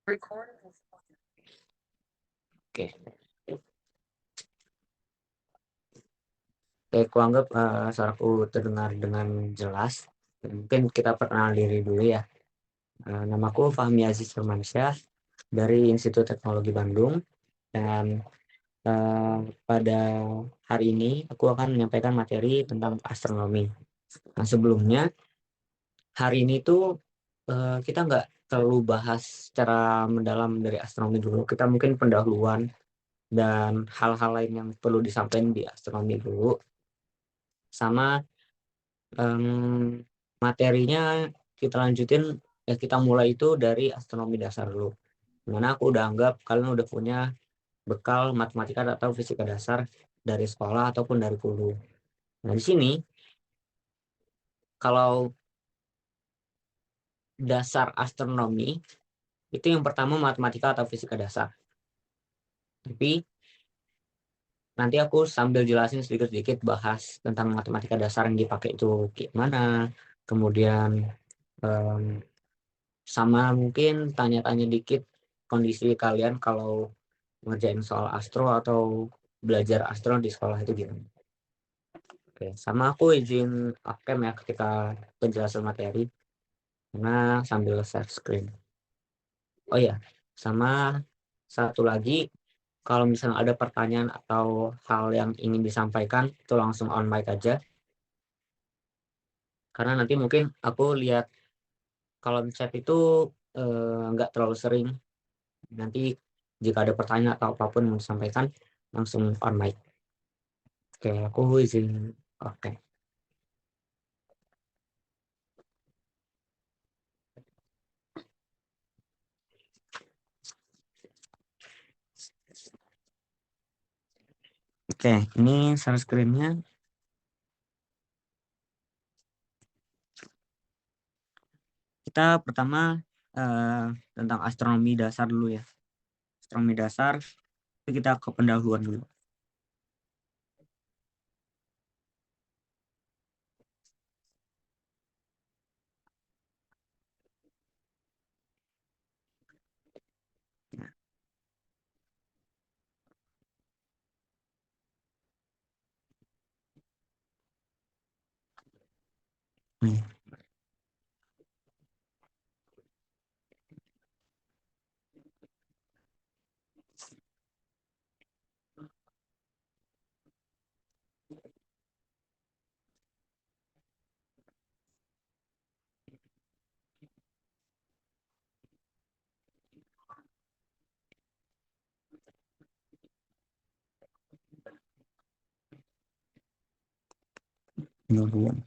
Oke. Oke, aku anggap suaraku terdengar dengan jelas. Mungkin kita perkenalan diri dulu ya. Namaku Fahmi Aziz Firmansyah dari Institut Teknologi Bandung. Dan pada hari ini aku akan menyampaikan materi tentang astronomi. Nah, sebelumnya hari ini tuh kita nggak terlalu bahas secara mendalam dari astronomi dulu. Kita mungkin pendahuluan dan hal-hal lain yang perlu disampaikan di astronomi dulu. Sama materinya kita lanjutin, ya kita mulai itu dari astronomi dasar dulu. Dimana aku udah anggap kalian udah punya bekal matematika atau fisika dasar dari sekolah ataupun dari guru. Nah, di sini kalau dasar astronomi itu yang pertama matematika atau fisika dasar. Tapi nanti aku sambil jelasin sedikit-sedikit bahas tentang matematika dasar yang dipakai itu gimana. Kemudian sama mungkin tanya-tanya dikit kondisi kalian kalau ngerjain soal astro atau belajar astro di sekolah itu gimana. Oke, sama aku izin off-cam ya ketika penjelasan materi, karena sambil share screen. Oh ya, sama satu lagi, kalau misalnya ada pertanyaan atau hal yang ingin disampaikan, itu langsung on mic aja. Karena nanti mungkin aku lihat kolom chat itu nggak terlalu sering. Nanti jika ada pertanyaan atau apapun yang disampaikan, langsung on mic. Oke, aku izin. Oke. Oke, ini share screen-nya. Kita pertama tentang astronomi dasar dulu ya. Astronomi dasar, kita ke pendahuluan dulu. Nih, pendahuluan.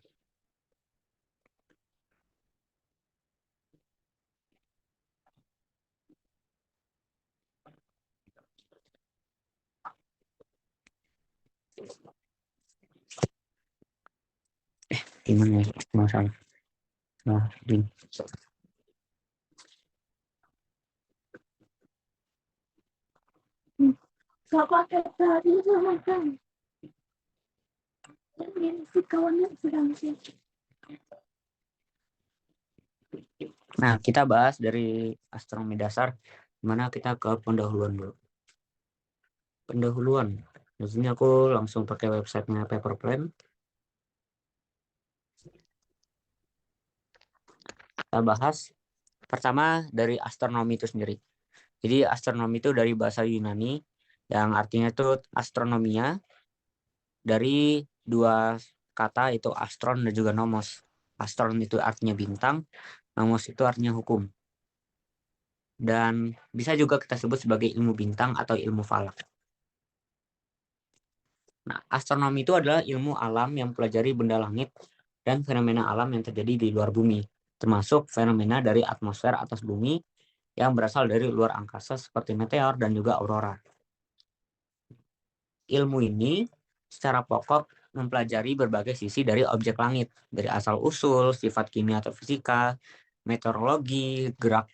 Gimana ya masalah? Nah, ini. Gak pakai tadi sama kan? Si kawannya sedang sih. Nah, kita bahas dari astronomi dasar, mana kita ke pendahuluan dulu. Pendahuluan. Di sini aku langsung pakai websitenya Paperplan. Kita bahas pertama dari astronomi itu sendiri. Jadi astronomi itu dari bahasa Yunani yang artinya itu astronomia, dari dua kata itu astron dan juga nomos. Astron itu artinya bintang, nomos itu artinya hukum. Dan bisa juga kita sebut sebagai ilmu bintang atau ilmu falak. Nah, astronomi itu adalah ilmu alam yang mempelajari benda langit dan fenomena alam yang terjadi di luar bumi, termasuk fenomena dari atmosfer atas bumi yang berasal dari luar angkasa seperti meteor dan juga aurora. Ilmu ini secara pokok mempelajari berbagai sisi dari objek langit, dari asal-usul, sifat kimia atau fisika, meteorologi, gerak,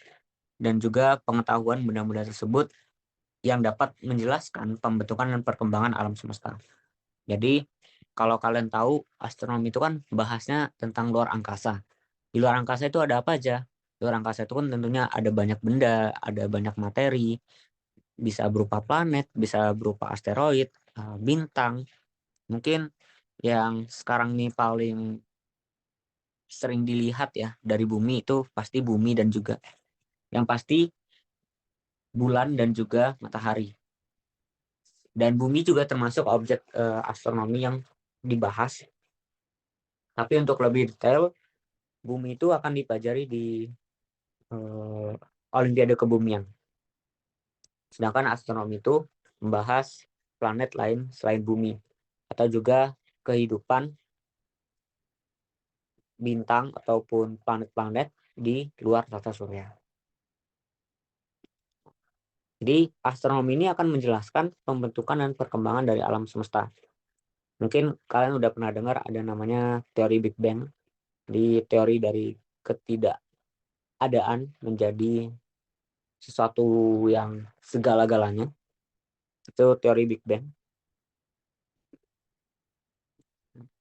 dan juga pengetahuan benda-benda tersebut yang dapat menjelaskan pembentukan dan perkembangan alam semesta. Jadi, kalau kalian tahu, astronomi itu kan bahasnya tentang luar angkasa. Di luar angkasa itu ada apa aja? Luar angkasa itu kan tentunya ada banyak benda, ada banyak materi, bisa berupa planet, bisa berupa asteroid, bintang. Mungkin yang sekarang nih paling sering dilihat ya dari bumi itu pasti bumi dan juga yang pasti bulan dan juga matahari. Dan bumi juga termasuk objek astronomi yang dibahas. Tapi untuk lebih detail, bumi itu akan dipelajari di Olimpiade Kebumian. Sedangkan astronomi itu membahas planet lain selain bumi atau juga kehidupan bintang ataupun planet-planet di luar tata surya. Jadi astronomi ini akan menjelaskan pembentukan dan perkembangan dari alam semesta. Mungkin kalian udah pernah dengar ada namanya teori Big Bang. Di teori dari ketidakadaan menjadi sesuatu yang segala-galanya. Itu teori Big Bang.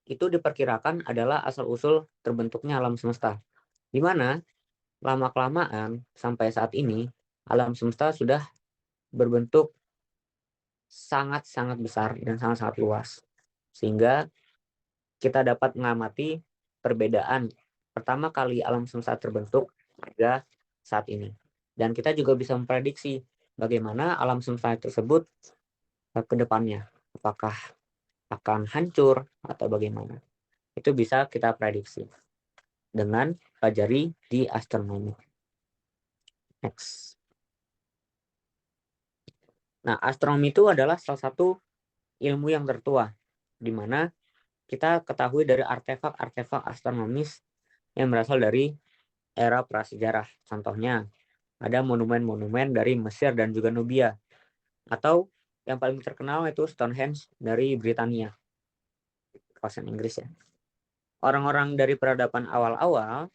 Itu diperkirakan adalah asal-usul terbentuknya alam semesta. Di mana lama-kelamaan sampai saat ini alam semesta sudah berbentuk sangat-sangat besar dan sangat-sangat luas. Sehingga kita dapat mengamati perbedaan pertama kali alam semesta terbentuk hingga saat ini. Dan kita juga bisa memprediksi bagaimana alam semesta tersebut ke depannya. Apakah akan hancur atau bagaimana. Itu bisa kita prediksi dengan pelajari di astronomi. Next. Nah, astronomi itu adalah salah satu ilmu yang tertua, di mana kita ketahui dari artefak-artefak astronomis yang berasal dari era prasejarah. Contohnya, ada monumen-monumen dari Mesir dan juga Nubia. Atau yang paling terkenal itu Stonehenge dari Britania. Bahasa Inggris ya. Orang-orang dari peradaban awal-awal,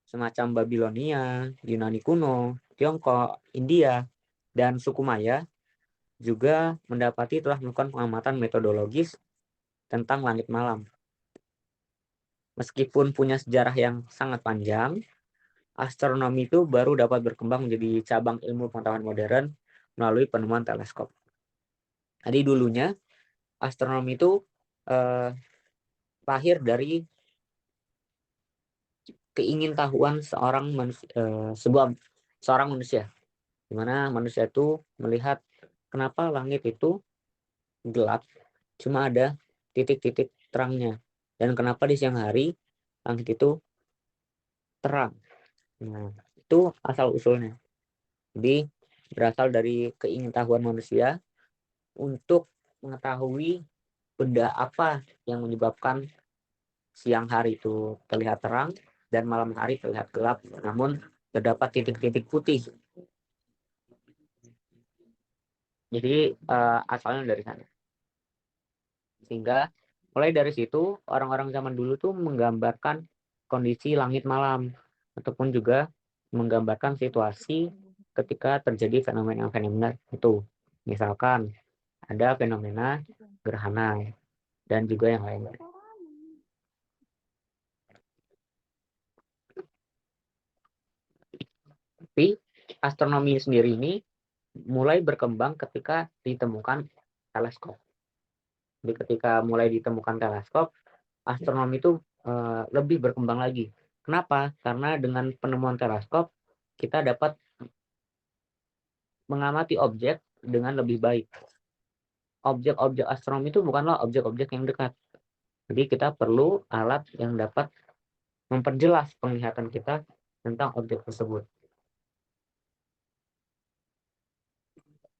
semacam Babilonia, Yunani kuno, Tiongkok, India, dan suku Maya, juga mendapati telah melakukan pengamatan metodologis tentang langit malam. Meskipun punya sejarah yang sangat panjang, astronomi itu baru dapat berkembang menjadi cabang ilmu pengetahuan modern melalui penemuan teleskop. Jadi dulunya astronomi itu lahir dari keingintahuan seorang manusia, di mana manusia itu melihat kenapa langit itu gelap, cuma ada titik-titik terangnya, dan kenapa di siang hari langit itu terang. Nah, itu asal usulnya. Jadi berasal dari keingintahuan manusia untuk mengetahui benda apa yang menyebabkan siang hari itu terlihat terang dan malam hari terlihat gelap, namun terdapat titik-titik putih. Jadi asalnya dari sana. Sehingga mulai dari situ orang-orang zaman dulu tuh menggambarkan kondisi langit malam ataupun juga menggambarkan situasi ketika terjadi fenomena-fenomena itu. Misalkan ada fenomena gerhana dan juga yang lain. Tapi astronomi sendiri ini mulai berkembang ketika ditemukan teleskop. Jadi ketika mulai ditemukan teleskop, astronomi itu lebih berkembang lagi. Kenapa? Karena dengan penemuan teleskop, kita dapat mengamati objek dengan lebih baik. Objek-objek astronomi itu bukanlah objek-objek yang dekat. Jadi kita perlu alat yang dapat memperjelas penglihatan kita tentang objek tersebut.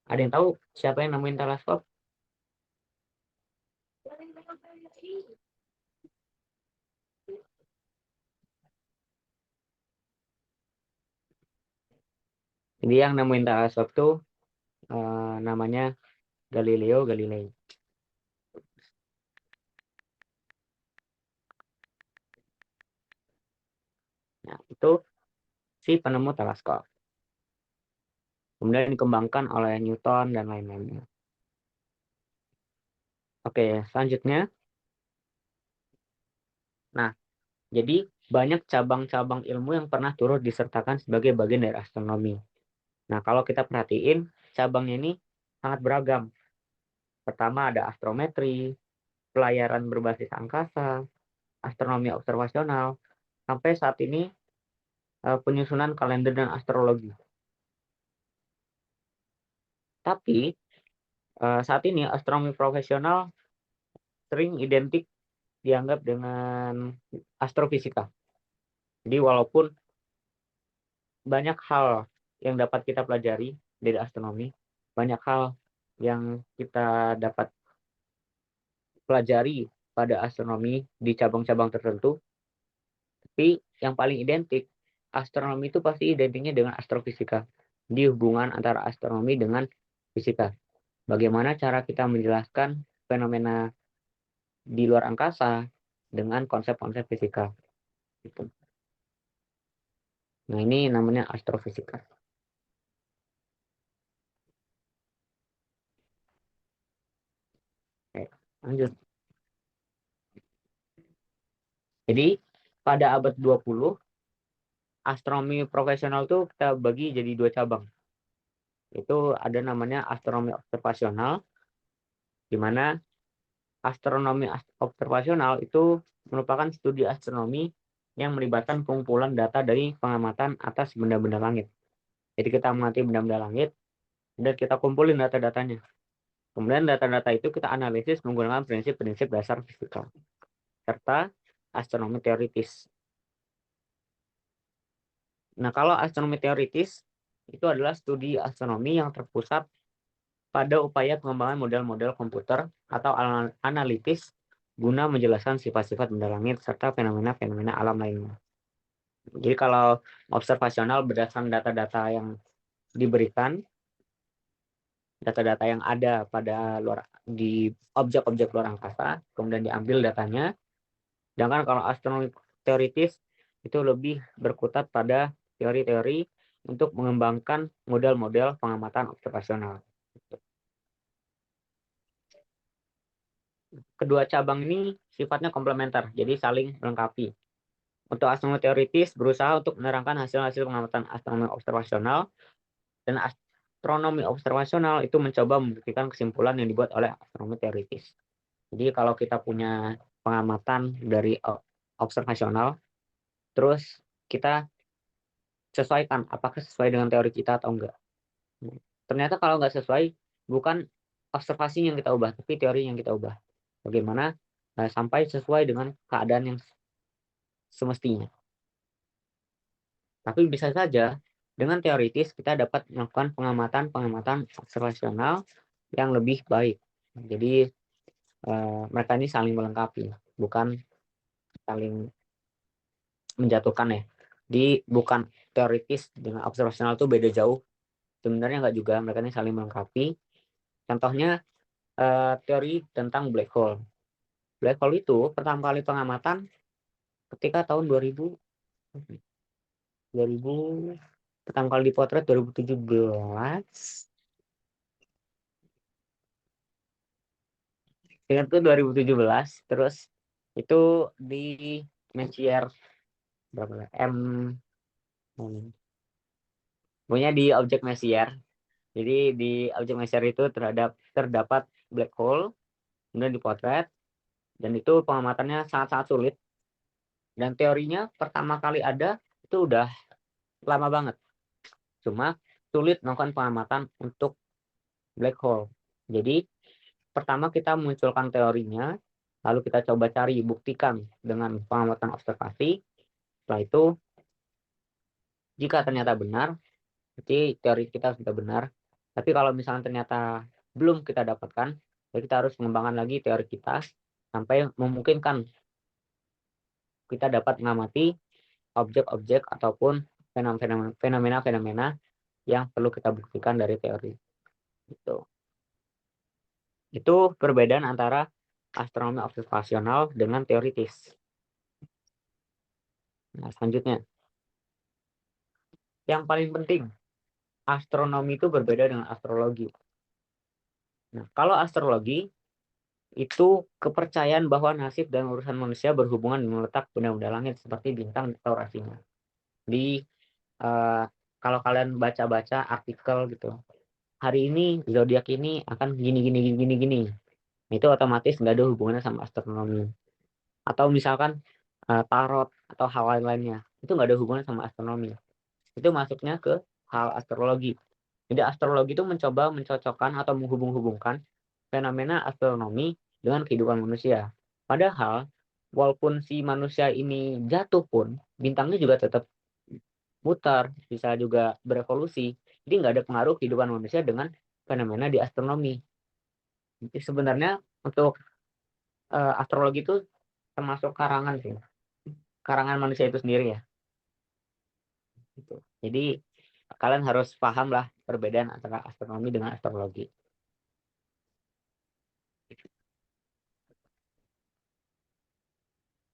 Ada yang tahu siapa yang nemuin teleskop? Jadi yang nemuin teleskop tuh namanya Galileo Galilei. Nah, itu si penemu teleskop. Kemudian dikembangkan oleh Newton dan lain-lainnya. Oke, selanjutnya. Nah, jadi banyak cabang-cabang ilmu yang pernah turut disertakan sebagai bagian dari astronomi. Nah, kalau kita perhatiin, cabangnya ini sangat beragam. Pertama ada astrometri, pelayaran berbasis angkasa, astronomi observasional, sampai saat ini penyusunan kalender dan astrologi. Tapi saat ini astronomi profesional sering identik dianggap dengan astrofisika. Jadi walaupun banyak hal yang dapat kita pelajari dari astronomi, banyak hal yang kita dapat pelajari pada astronomi di cabang-cabang tertentu, tapi yang paling identik astronomi itu pasti identiknya dengan astrofisika. Di hubungan antara astronomi dengan fisika. Bagaimana cara kita menjelaskan fenomena di luar angkasa dengan konsep-konsep fisika. Gitu. Nah, ini namanya astrofisika. Oke, lanjut. Jadi, pada abad 20, astronomi profesional tuh kita bagi jadi dua cabang. Itu ada namanya astronomi observasional, di mana astronomi observasional itu merupakan studi astronomi yang melibatkan pengumpulan data dari pengamatan atas benda-benda langit. Jadi kita mengamati benda-benda langit, dan kita kumpulin data-datanya. Kemudian data-data itu kita analisis menggunakan prinsip-prinsip dasar fisika, serta astronomi teoritis. Nah, kalau astronomi teoritis, itu adalah studi astronomi yang terpusat pada upaya pengembangan model-model komputer atau analitis guna menjelaskan sifat-sifat benda langit serta fenomena-fenomena alam lainnya. Jadi kalau observasional berdasarkan data-data yang diberikan, data-data yang ada pada luar di objek-objek luar angkasa, kemudian diambil datanya. Sedangkan kalau astronomi teoritis itu lebih berkutat pada teori-teori untuk mengembangkan model-model pengamatan observasional. Kedua cabang ini sifatnya komplementer, jadi saling melengkapi. Untuk astronomi teoritis berusaha untuk menerangkan hasil-hasil pengamatan astronomi observasional, dan astronomi observasional itu mencoba membuktikan kesimpulan yang dibuat oleh astronomi teoritis. Jadi kalau kita punya pengamatan dari observasional, terus kita sesuaikan apakah sesuai dengan teori kita atau enggak. Ternyata kalau nggak sesuai, bukan observasi yang kita ubah, tapi teori yang kita ubah. Bagaimana sampai sesuai dengan keadaan yang semestinya. Tapi bisa saja dengan teoritis kita dapat melakukan pengamatan observasional yang lebih baik. Jadi mereka ini saling melengkapi, bukan saling menjatuhkan ya. Di bukan teoritis dengan observasional itu beda jauh. Sebenarnya nggak juga, mereka ini saling melengkapi. Contohnya teori tentang black hole. Black hole itu pertama kali pengamatan ketika tahun 2000 pertama kali dipotret 2017. Ingat tuh 2017, terus itu di Messier berapa M, pokoknya di objek Messier. Jadi di objek Messier itu terdapat black hole, kemudian dipotret, dan itu pengamatannya sangat-sangat sulit. Dan teorinya pertama kali ada itu udah lama banget. Cuma sulit melakukan pengamatan untuk black hole. Jadi pertama kita munculkan teorinya, lalu kita coba cari buktikan dengan pengamatan observasi. Setelah itu, jika ternyata benar, berarti teori kita sudah benar. Tapi kalau misalnya ternyata belum kita dapatkan, ya kita harus mengembangkan lagi teori kita sampai memungkinkan kita dapat mengamati objek-objek ataupun fenomena-fenomena yang perlu kita buktikan dari teori. Itu perbedaan antara astronomi observasional dengan teoritis. Nah, selanjutnya, yang paling penting, astronomi itu berbeda dengan astrologi. Nah, kalau astrologi itu kepercayaan bahwa nasib dan urusan manusia berhubungan dengan letak benda-benda langit seperti bintang atau rasinya. Di kalau kalian baca-baca artikel gitu, hari ini zodiak ini akan gini gini gini gini gini, itu otomatis nggak ada hubungannya sama astronomi. Atau misalkan tarot atau hal lain-lainnya, itu nggak ada hubungan sama astronomi. Itu masuknya ke hal astrologi. Jadi astrologi itu mencoba mencocokkan atau menghubung-hubungkan fenomena astronomi dengan kehidupan manusia. Padahal walaupun si manusia ini jatuh pun, bintangnya juga tetap mutar, bisa juga berevolusi. Jadi nggak ada pengaruh kehidupan manusia dengan fenomena di astronomi. Jadi sebenarnya untuk astrologi itu termasuk karangan sih, karangan manusia itu sendiri ya. Gitu. Jadi kalian harus paham lah perbedaan antara astronomi dengan astrologi.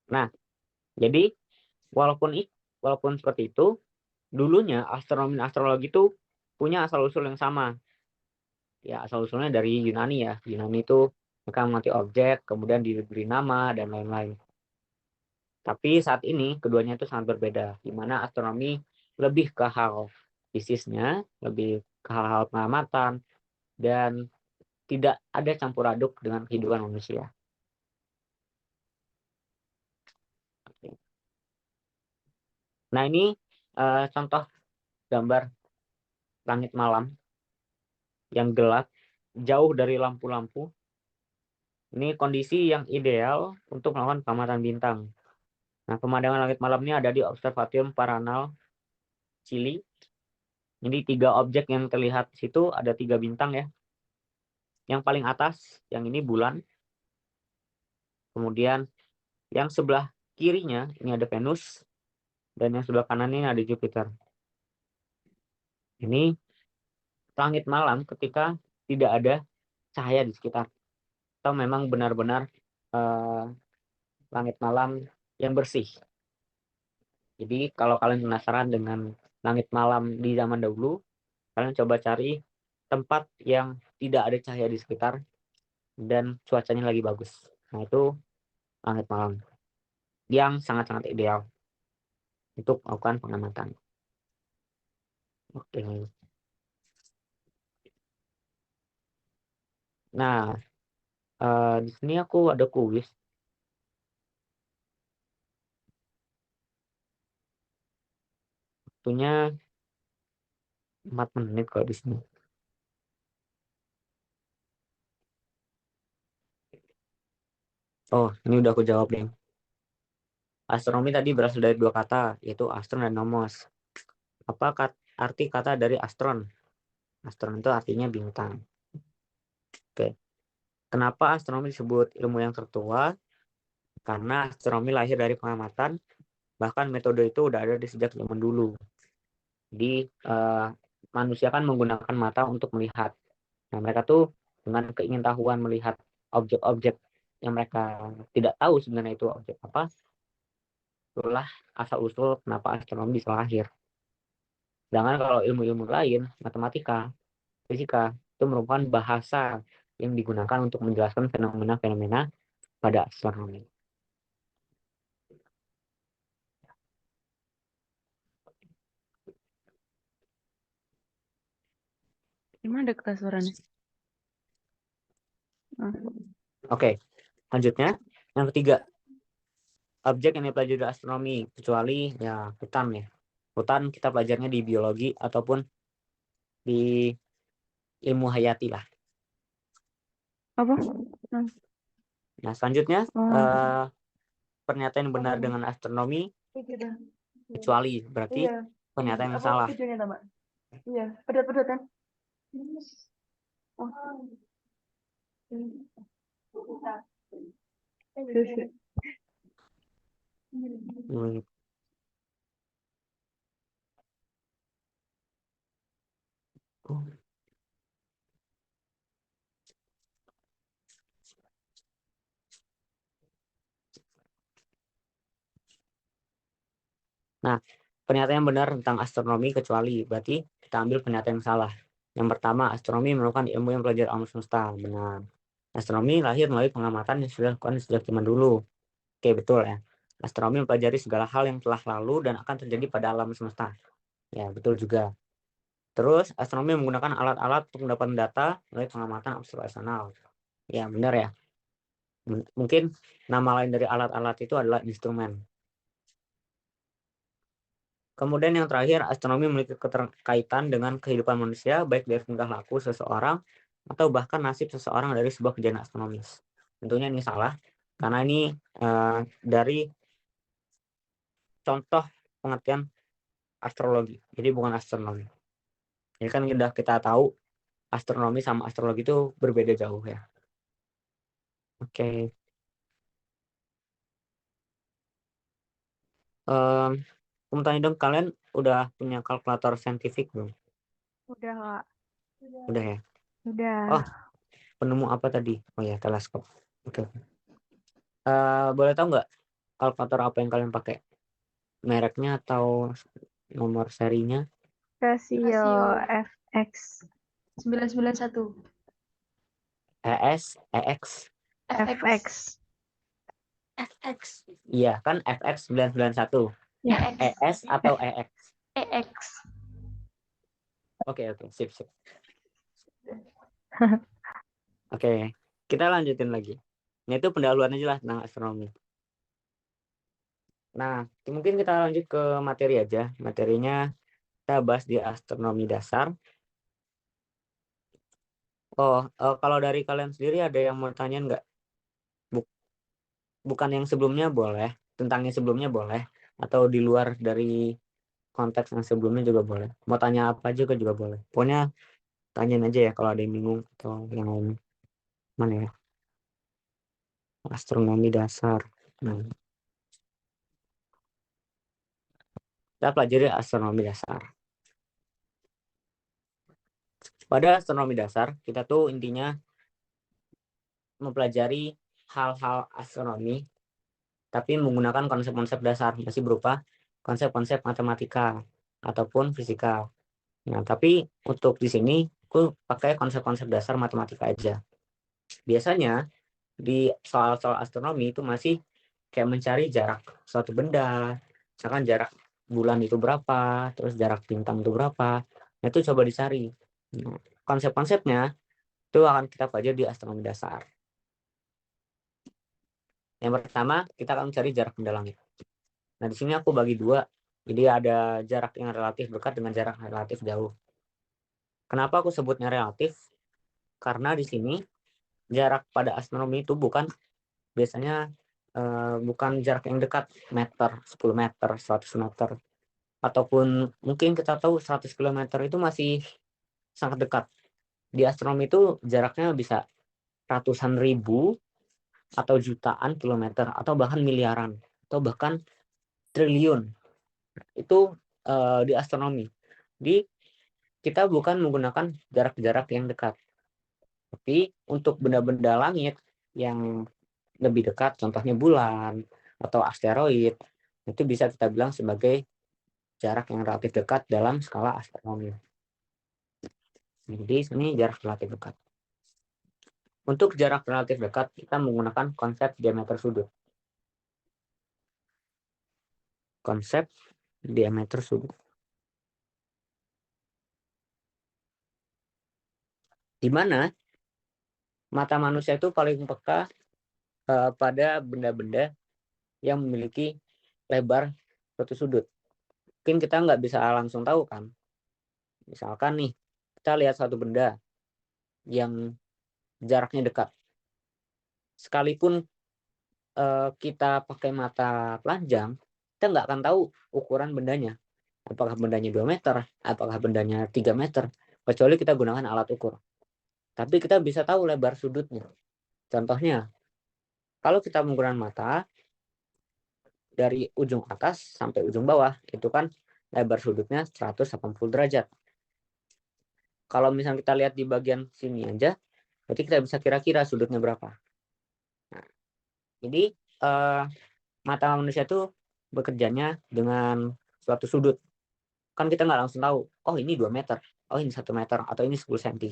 Nah, jadi walaupun seperti itu, dulunya astronomi dan astrologi itu punya asal usul yang sama. Ya, asal usulnya dari Yunani ya. Yunani itu mereka mengamati objek, kemudian diberi nama dan lain-lain. Tapi saat ini keduanya itu sangat berbeda, di mana astronomi lebih ke hal fisiknya, lebih ke hal-hal pengamatan, dan tidak ada campur aduk dengan kehidupan manusia. Nah, ini contoh gambar langit malam yang gelap, jauh dari lampu-lampu. Ini kondisi yang ideal untuk melakukan pengamatan bintang. Nah, pemandangan langit malam ini ada di Observatorium Paranal Chili. Jadi 3 objek yang terlihat di situ ada 3 bintang ya. Yang paling atas, yang ini bulan. Kemudian yang sebelah kirinya ini ada Venus. Dan yang sebelah kanan ini ada Jupiter. Ini langit malam ketika tidak ada cahaya di sekitar. Atau memang benar-benar langit malam yang bersih. Jadi kalau kalian penasaran dengan langit malam di zaman dahulu, kalian coba cari tempat yang tidak ada cahaya di sekitar dan cuacanya lagi bagus. Nah, itu langit malam yang sangat-sangat ideal untuk melakukan pengamatan. Oke. Nah, di sini aku ada kuis. Waktunya 4 menit kalau di sini. Oh, ini udah aku jawab deh. Astronomi tadi berasal dari 2 kata, yaitu astron dan nomos. Apa arti kata dari astron? Astron itu artinya bintang. Oke. Kenapa astronomi disebut ilmu yang tertua? Karena astronomi lahir dari pengamatan, bahkan metode itu udah ada di sejak zaman dulu. Jadi manusia kan menggunakan mata untuk melihat. Nah, mereka tuh dengan keingintahuan melihat objek-objek yang mereka tidak tahu sebenarnya itu objek apa, itulah asal-usul kenapa astronomi bisa lahir. Sedangkan kalau ilmu-ilmu lain, matematika, fisika, itu merupakan bahasa yang digunakan untuk menjelaskan fenomena-fenomena pada astronomi. Gimana deket suaranya? Oke, lanjutnya. Yang ketiga, objek yang dipelajari dari astronomi, kecuali ya hutan ya. Hutan kita pelajarnya di biologi ataupun di ilmu hayati lah. Apa? Nah, selanjutnya pernyataan yang benar dengan astronomi, kecuali berarti pernyataan yang salah. Iya, pedot-pedot kan? Nah, pernyataan yang benar tentang astronomi kecuali berarti kita ambil pernyataan yang salah. Yang pertama, astronomi merupakan ilmu yang belajar alam semesta. Benar. Astronomi lahir melalui pengamatan yang sudah dilakukan sejak zaman dulu. Oke, betul ya. Astronomi mempelajari segala hal yang telah lalu dan akan terjadi pada alam semesta. Ya, betul juga. Terus, astronomi menggunakan alat-alat untuk mendapatkan data melalui pengamatan observasional. Ya, benar ya. Mungkin nama lain dari alat-alat itu adalah instrumen. Kemudian yang terakhir, astronomi memiliki keterkaitan dengan kehidupan manusia, baik dari tingkah laku seseorang atau bahkan nasib seseorang dari sebuah kejadian astronomis. Tentunya ini salah, karena ini dari contoh pengertian astrologi, jadi bukan astronomi. Ini kan sudah kita tahu astronomi sama astrologi itu berbeda jauh ya. Oke. Aku tanya dong, kalian udah punya kalkulator saintifik belum? Udah, Kak. Udah ya? Udah. Oh, penemu apa tadi? Oh ya, teleskop. Oke. Boleh tahu nggak kalkulator apa yang kalian pakai? Mereknya atau nomor serinya? Casio FX 991. ES, EX? FX. FX. Iya, kan FX 991. Ya. ES atau EX? EX. Oke, sip. Oke, kita lanjutin lagi. Ini itu pendahuluan aja lah tentang astronomi. Nah, mungkin kita lanjut ke materi aja. Materinya kita bahas di astronomi dasar. Kalau dari kalian sendiri ada yang mau tanya nggak? Bukan yang sebelumnya boleh, tentang yang sebelumnya boleh, atau di luar dari konteks yang sebelumnya juga boleh. Mau tanya apa juga boleh. Pokoknya tanyain aja ya kalau ada yang bingung atau yang lain. Mana ya? Astronomi dasar. Nah, kita pelajari astronomi dasar. Pada astronomi dasar, kita tuh intinya mempelajari hal-hal astronomi, tapi menggunakan konsep-konsep dasar, masih berupa konsep-konsep matematika ataupun fisika. Nah, tapi untuk di sini aku pakai konsep-konsep dasar matematika aja. Biasanya di soal-soal astronomi itu masih kayak mencari jarak suatu benda, misalkan jarak bulan itu berapa, terus jarak bintang itu berapa. Nah, itu coba dicari. Nah, konsep-konsepnya itu akan kita pelajari di astronomi dasar. Yang pertama, kita akan mencari jarak benda langit. Nah, di sini aku bagi dua. Jadi ada jarak yang relatif dekat dengan jarak relatif jauh. Kenapa aku sebutnya relatif? Karena di sini jarak pada astronomi itu biasanya bukan jarak yang dekat, meter, 10 meter, 100 meter. Ataupun mungkin kita tahu 100 km itu masih sangat dekat. Di astronomi itu jaraknya bisa ratusan ribu atau jutaan kilometer atau bahkan miliaran atau bahkan triliun. Itu di astronomi. Di kita bukan menggunakan jarak-jarak yang dekat. Tapi untuk benda-benda langit yang lebih dekat, contohnya bulan atau asteroid, itu bisa kita bilang sebagai jarak yang relatif dekat dalam skala astronomi. Jadi ini jarak relatif dekat. Untuk jarak relatif dekat, kita menggunakan konsep diameter sudut. Konsep diameter sudut. Di mana mata manusia itu paling peka pada benda-benda yang memiliki lebar suatu sudut. Mungkin kita nggak bisa langsung tahu kan. Misalkan nih, kita lihat satu benda yang jaraknya dekat. Sekalipun kita pakai mata telanjang, kita nggak akan tahu ukuran bendanya. Apakah bendanya 2 meter, apakah bendanya 3 meter, kecuali kita gunakan alat ukur. Tapi kita bisa tahu lebar sudutnya. Contohnya, kalau kita menggunakan mata, dari ujung atas sampai ujung bawah, itu kan lebar sudutnya 180 derajat. Kalau misalnya kita lihat di bagian sini aja, berarti kita bisa kira-kira sudutnya berapa. Nah, jadi mata manusia itu bekerjanya dengan suatu sudut. Kan kita nggak langsung tahu, oh ini 2 meter, oh ini 1 meter, atau ini 10 cm.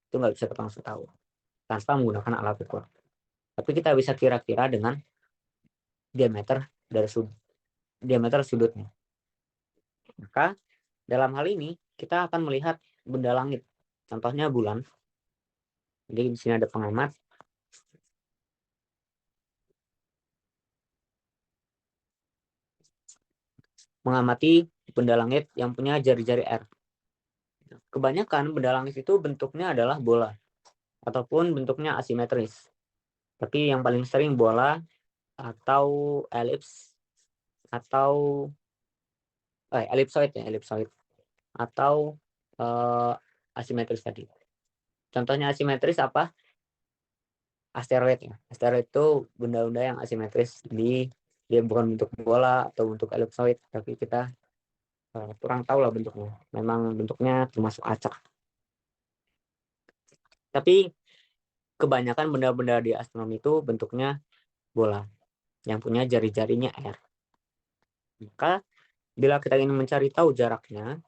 Itu nggak bisa kita langsung tahu. tanpa menggunakan alat ukur. Tapi kita bisa kira-kira dengan diameter sudutnya. Maka dalam hal ini kita akan melihat benda langit. Contohnya bulan. Jadi di sini ada pengamat. Mengamati benda langit yang punya jari-jari R. Kebanyakan benda langit itu bentuknya adalah bola ataupun bentuknya asimetris. Tapi yang paling sering bola atau elips atau elipsoid atau asimetris tadi. Contohnya asimetris apa? Asteroid ya. Asteroid itu benda-benda yang asimetris. Jadi dia bukan bentuk bola atau bentuk elipsoid, tapi kita kurang tahu lah bentuknya. Memang bentuknya termasuk acak. Tapi kebanyakan benda-benda di astronomi itu bentuknya bola yang punya jari-jarinya R. Maka bila kita ingin mencari tahu jaraknya,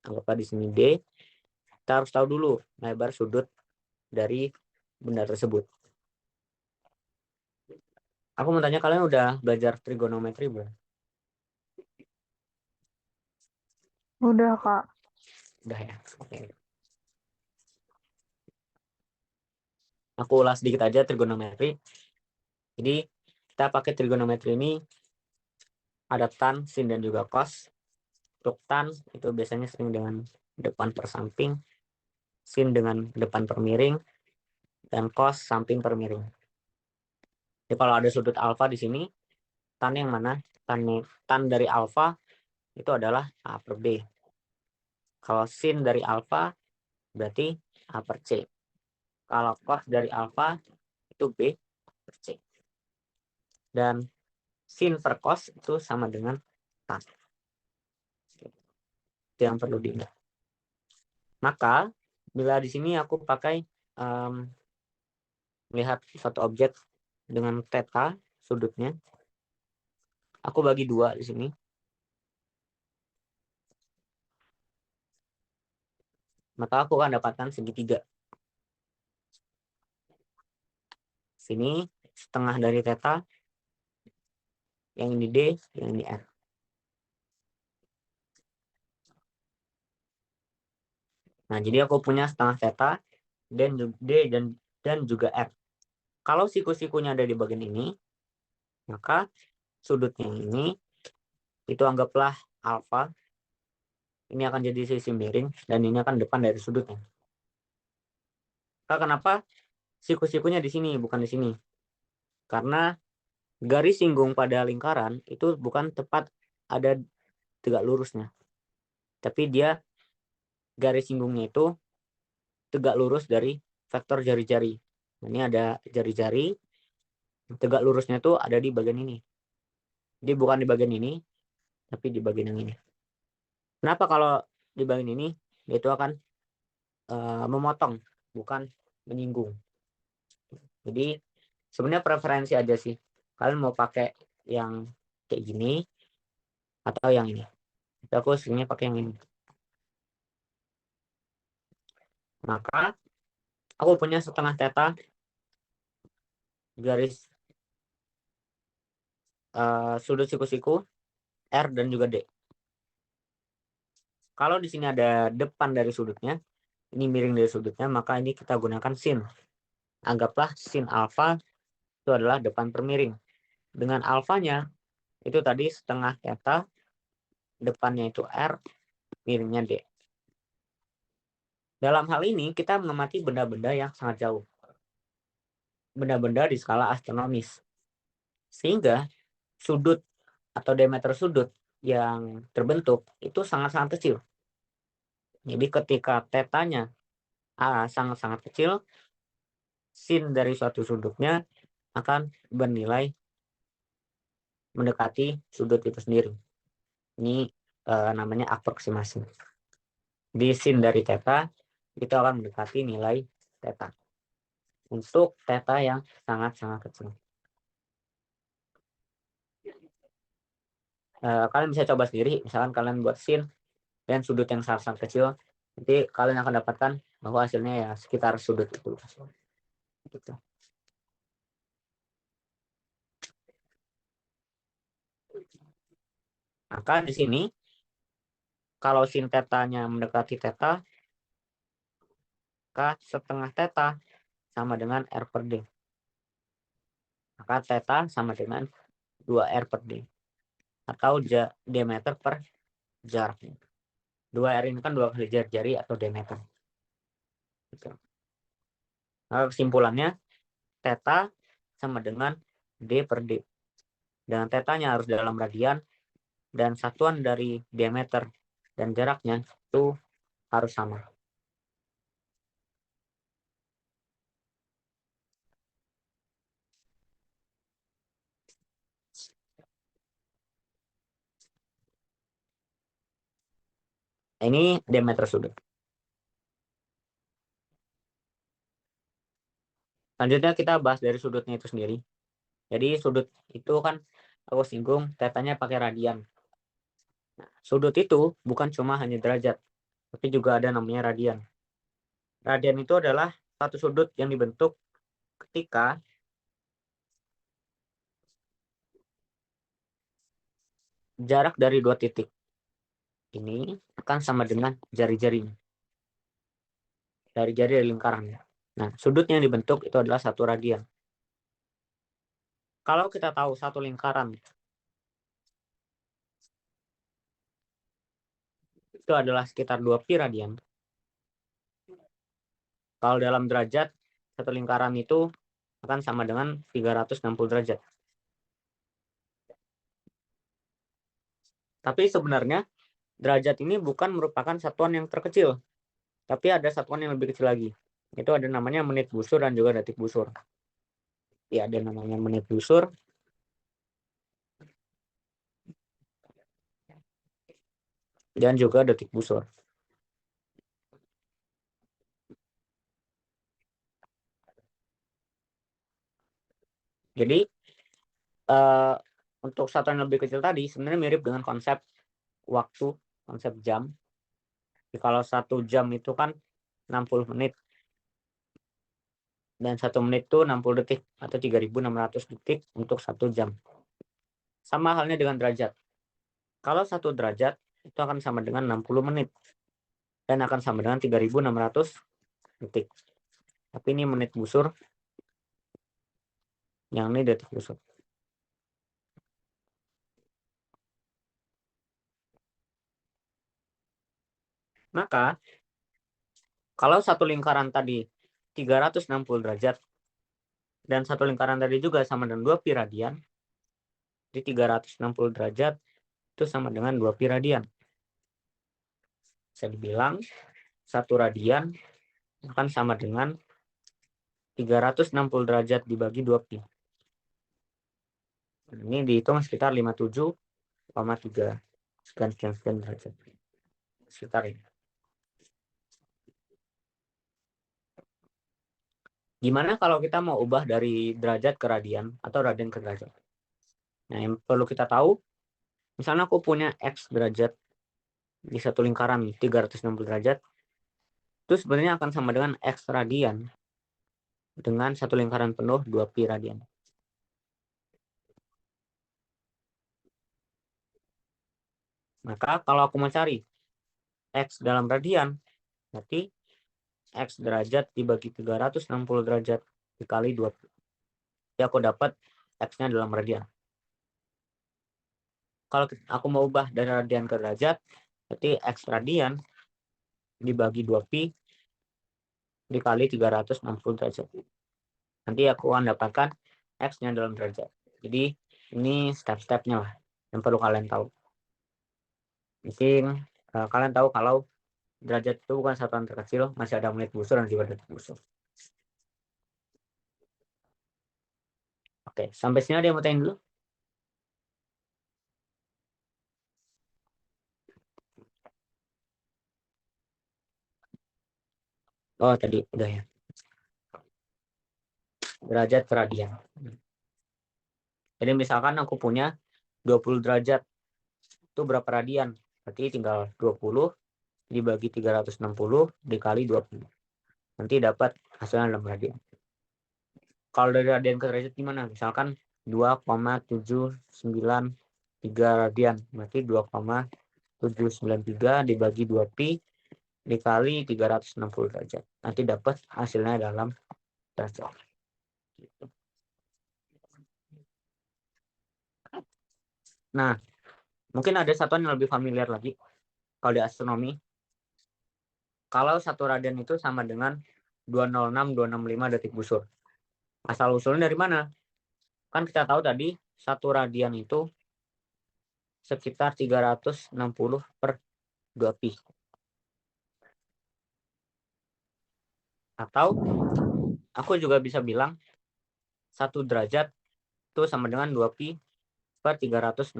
anggaplah di sini D, kita harus tahu dulu lebar sudut dari benda tersebut. Aku mau tanya, kalian udah belajar trigonometri belum? Udah, Kak. Udah ya. Oke. Aku ulas sedikit aja trigonometri. Jadi kita pakai trigonometri ini ada tan, sin, dan juga cos. Untuk tan itu biasanya sering dengan depan per samping, sin dengan depan per miring, dan cos samping per miring. Jadi kalau ada sudut alfa di sini, tan yang mana? Tan dari alfa itu adalah A per B. Kalau sin dari alfa berarti A per C. Kalau cos dari alfa itu B per C. Dan sin per cos itu sama dengan tan. Itu yang perlu diingat. Maka bila di sini aku pakai melihat suatu objek dengan theta sudutnya, aku bagi dua di sini. Maka aku akan dapatkan segitiga. Sini setengah dari theta, yang ini D, yang ini R. Nah, jadi aku punya setengah theta dan D dan juga R. Kalau siku-sikunya ada di bagian ini, maka sudutnya ini itu anggaplah alfa. Ini akan jadi sisi miring dan ini akan depan dari sudutnya. Maka kenapa siku-sikunya di sini bukan di sini? Karena garis singgung pada lingkaran itu bukan tepat ada tegak lurusnya. Tapi dia garis singgungnya itu tegak lurus dari vektor jari-jari. Ini ada jari-jari, tegak lurusnya itu ada di bagian ini. Jadi bukan di bagian ini, tapi di bagian yang ini. Kenapa kalau di bagian ini, dia itu akan memotong, bukan menyinggung. Jadi sebenarnya preferensi aja sih. Kalian mau pakai yang kayak gini atau yang ini. Tapi aku seringnya pakai yang ini. Maka aku punya setengah theta garis sudut siku-siku R dan juga D. Kalau di sini ada depan dari sudutnya, ini miring dari sudutnya, maka ini kita gunakan sin. Anggaplah sin alfa itu adalah depan per miring. Dengan alfanya itu tadi setengah theta, depannya itu R, miringnya D. Dalam hal ini kita mengamati benda-benda yang sangat jauh. Benda-benda di skala astronomis. Sehingga sudut atau diameter sudut yang terbentuk itu sangat-sangat kecil. Jadi ketika tetanya A sangat-sangat kecil, sin dari suatu sudutnya akan bernilai mendekati sudut itu sendiri. Ini namanya aproksimasi. Di sin dari theta itu akan mendekati nilai theta. Untuk theta yang sangat-sangat kecil. Kalian bisa coba sendiri, misalkan kalian buat sin dan sudut yang sangat-sangat kecil, nanti kalian akan dapatkan bahwa hasilnya ya sekitar sudut itu. Gitu. Maka di sini kalau sin tetanya mendekati theta, maka setengah theta sama dengan R per D. Maka theta sama dengan 2R per D. Atau diameter per jaraknya. 2R ini kan 2 kali jari atau diameter. Gitu. Nah, kesimpulannya, theta sama dengan D per D. Dan tetanya harus dalam radian, dan satuan dari diameter dan jaraknya itu harus sama. Ini diameter sudut. Selanjutnya kita bahas dari sudutnya itu sendiri. Jadi sudut itu kan aku singgung tetanya pakai radian. Nah, sudut itu bukan cuma hanya derajat, tapi juga ada namanya radian. Radian itu adalah satu sudut yang dibentuk ketika jarak dari dua titik ini akan sama dengan jari-jari. Jari-jari dari lingkaran. Nah, sudutnya yang dibentuk itu adalah satu radian. Kalau kita tahu satu lingkaran itu adalah sekitar 2 pi radian. Kalau dalam derajat, satu lingkaran itu akan sama dengan 360 derajat. Tapi sebenarnya derajat ini bukan merupakan satuan yang terkecil, tapi ada satuan yang lebih kecil lagi. Itu ada namanya menit busur dan juga detik busur. Ya, ada namanya menit busur. Dan juga detik busur. Jadi untuk satuan yang lebih kecil tadi sebenarnya mirip dengan konsep waktu, konsep jam. Jadi kalau 1 jam itu kan 60 menit. Dan 1 menit itu 60 detik atau 3.600 detik untuk 1 jam. Sama halnya dengan derajat. Kalau 1 derajat itu akan sama dengan 60 menit. Dan akan sama dengan 3.600 detik. Tapi ini menit busur. Yang ini detik busur. Maka kalau satu lingkaran tadi 360 derajat dan satu lingkaran tadi juga sama dengan 2 pi radian, di 360 derajat itu sama dengan 2 pi radian. Bisa dibilang 1 radian akan sama dengan 360 derajat dibagi 2 pi. Ini dihitung sekitar 57,3 sekian derajat. Sekitar ini. Gimana kalau kita mau ubah dari derajat ke radian atau radian ke derajat? Nah, yang perlu kita tahu, misalnya aku punya X derajat di satu lingkaran 360 derajat, itu sebenarnya akan sama dengan X radian dengan satu lingkaran penuh 2 pi radian. Maka kalau aku mau cari X dalam radian, berarti X derajat dibagi 360 derajat dikali 2 pi. Jadi aku dapat X-nya dalam radian. Kalau aku mau ubah dari radian ke derajat, berarti X radian dibagi 2 pi dikali 360 derajat. Nanti aku akan dapatkan X-nya dalam derajat. Jadi ini step-stepnya lah yang perlu kalian tahu. Mungkin kalian tahu kalau derajat itu bukan satuan terkecil, masih ada menit busur dan juga detik busur. Oke, sampai sini ada yang mau tanya dulu? Oh, tadi udah ya. Derajat per radian. Jadi misalkan aku punya 20 derajat, itu berapa radian? Berarti tinggal 20 dibagi 360 dikali 20. Nanti dapat hasilnya dalam radian. Kalau dari radian ke derajat gimana? Misalkan 2,793 radian. Berarti 2,793 dibagi 2pi dikali 360 derajat. Nanti dapat hasilnya dalam derajat. Nah, mungkin ada satuan yang lebih familiar lagi. Kalau di astronomi, kalau 1 radian itu sama dengan 206,265 detik busur. Asal usulnya dari mana? Kan kita tahu tadi 1 radian itu sekitar 360 per 2pi. Atau aku juga bisa bilang 1 derajat itu sama dengan 2pi per 360.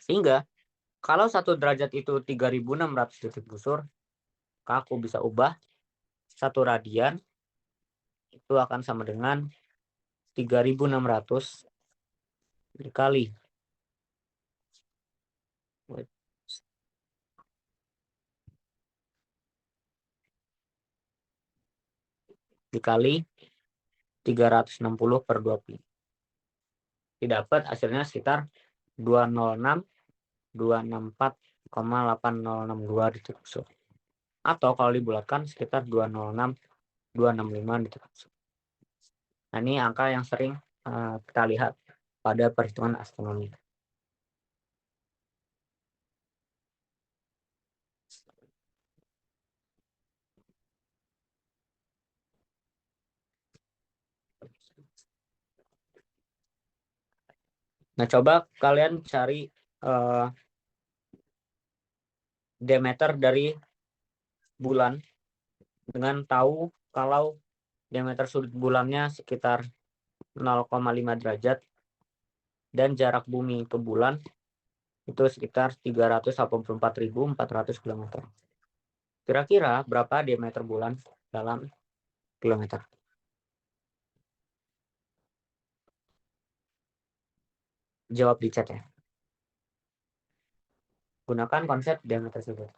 Sehingga kalau 1 derajat itu 3.600 detik busur, aku bisa ubah 1 radian itu akan sama dengan 3.600 dikali dikali 360 per 2pi. Didapat hasilnya sekitar 206.264,8062 detik busur. Atau kalau dibulatkan sekitar 206.265 detik busur. Nah, ini angka yang sering kita lihat pada perhitungan astronomi. Nah, coba kalian cari diameter dari bulan dengan tahu kalau diameter sudut bulannya sekitar 0,5 derajat dan jarak bumi ke bulan itu sekitar 384.400 km. Kira-kira berapa diameter bulan dalam kilometer? Jawab di chat ya. Gunakan konsep diameter sudut.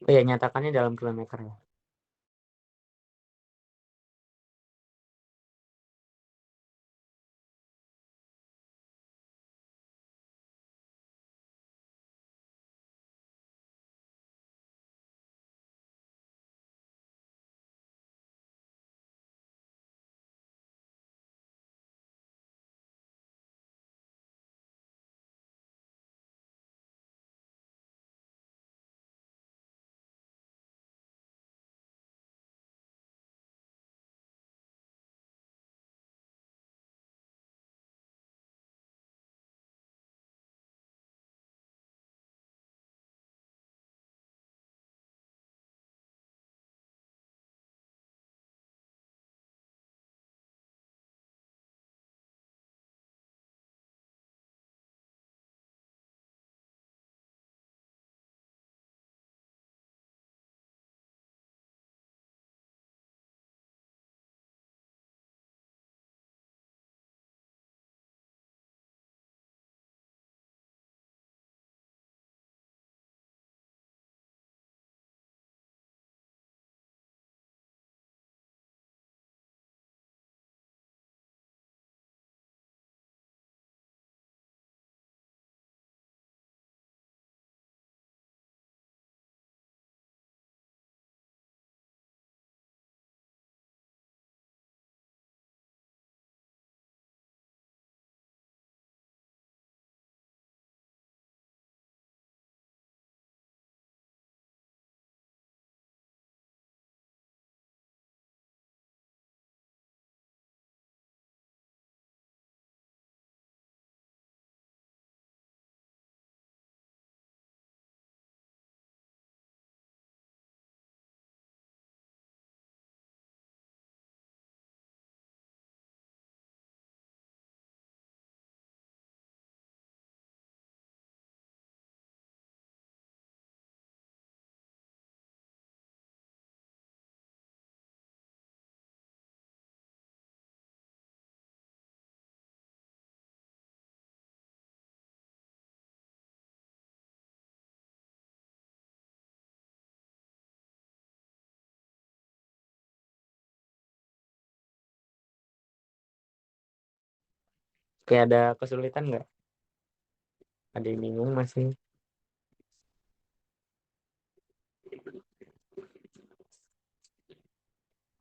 Oh ya, nyatakannya dalam kilometer ya. Kayak ada kesulitan nggak? Ada yang bingung masih?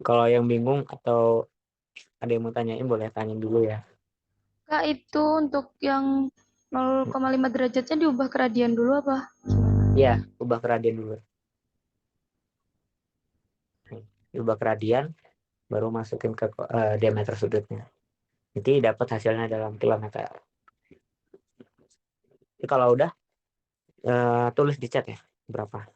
Kalau yang bingung atau ada yang mau tanyain boleh tanya dulu ya. Kak, itu untuk yang 0,5 derajatnya diubah ke radian dulu apa? Iya, ubah ke radian dulu. Ubah ke radian, baru masukin ke diameter sudutnya. Nanti dapat hasilnya dalam kilometer. Jadi kalau udah tulis di chat ya berapa.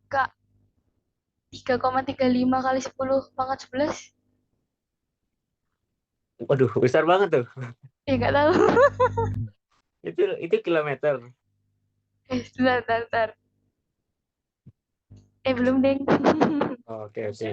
Kak, 3,35 kali 10 pangkat 11. Waduh, besar banget tuh. Nggak tahu. Itu kilometer. Sebentar, sebentar, sebentar. Belum, Deng. Oke, oke.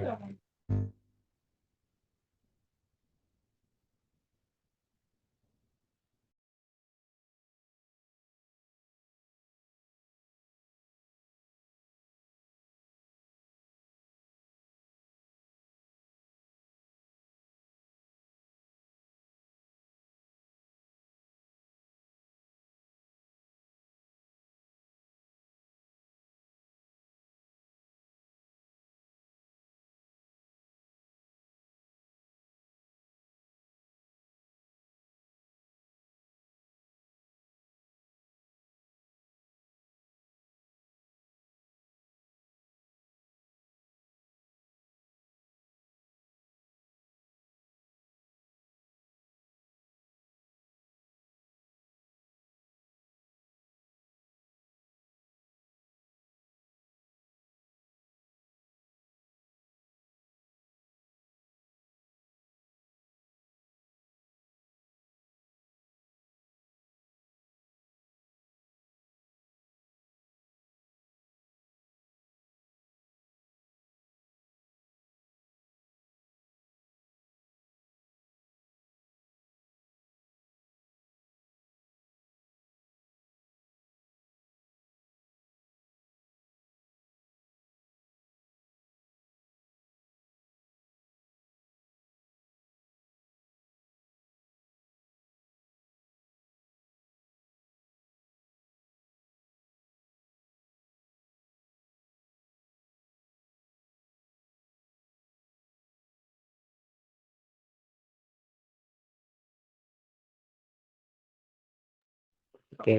Oke.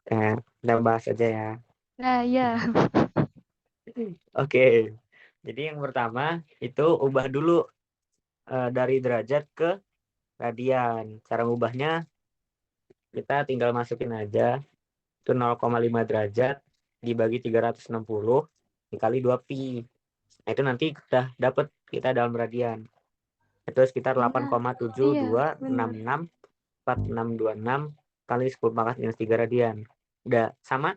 Kita bahas aja ya. Nah, ya. Oke. Jadi yang pertama itu ubah dulu dari derajat ke radian. Cara ubahnya kita tinggal masukin aja itu 0,5 derajat dibagi 360 dikali 2pi. Nah, itu nanti kita dapat kita dalam radian. Itu sekitar Iya, iya, benar. 8,726646 kali 10 pangkat minus 3 radian. Udah sama?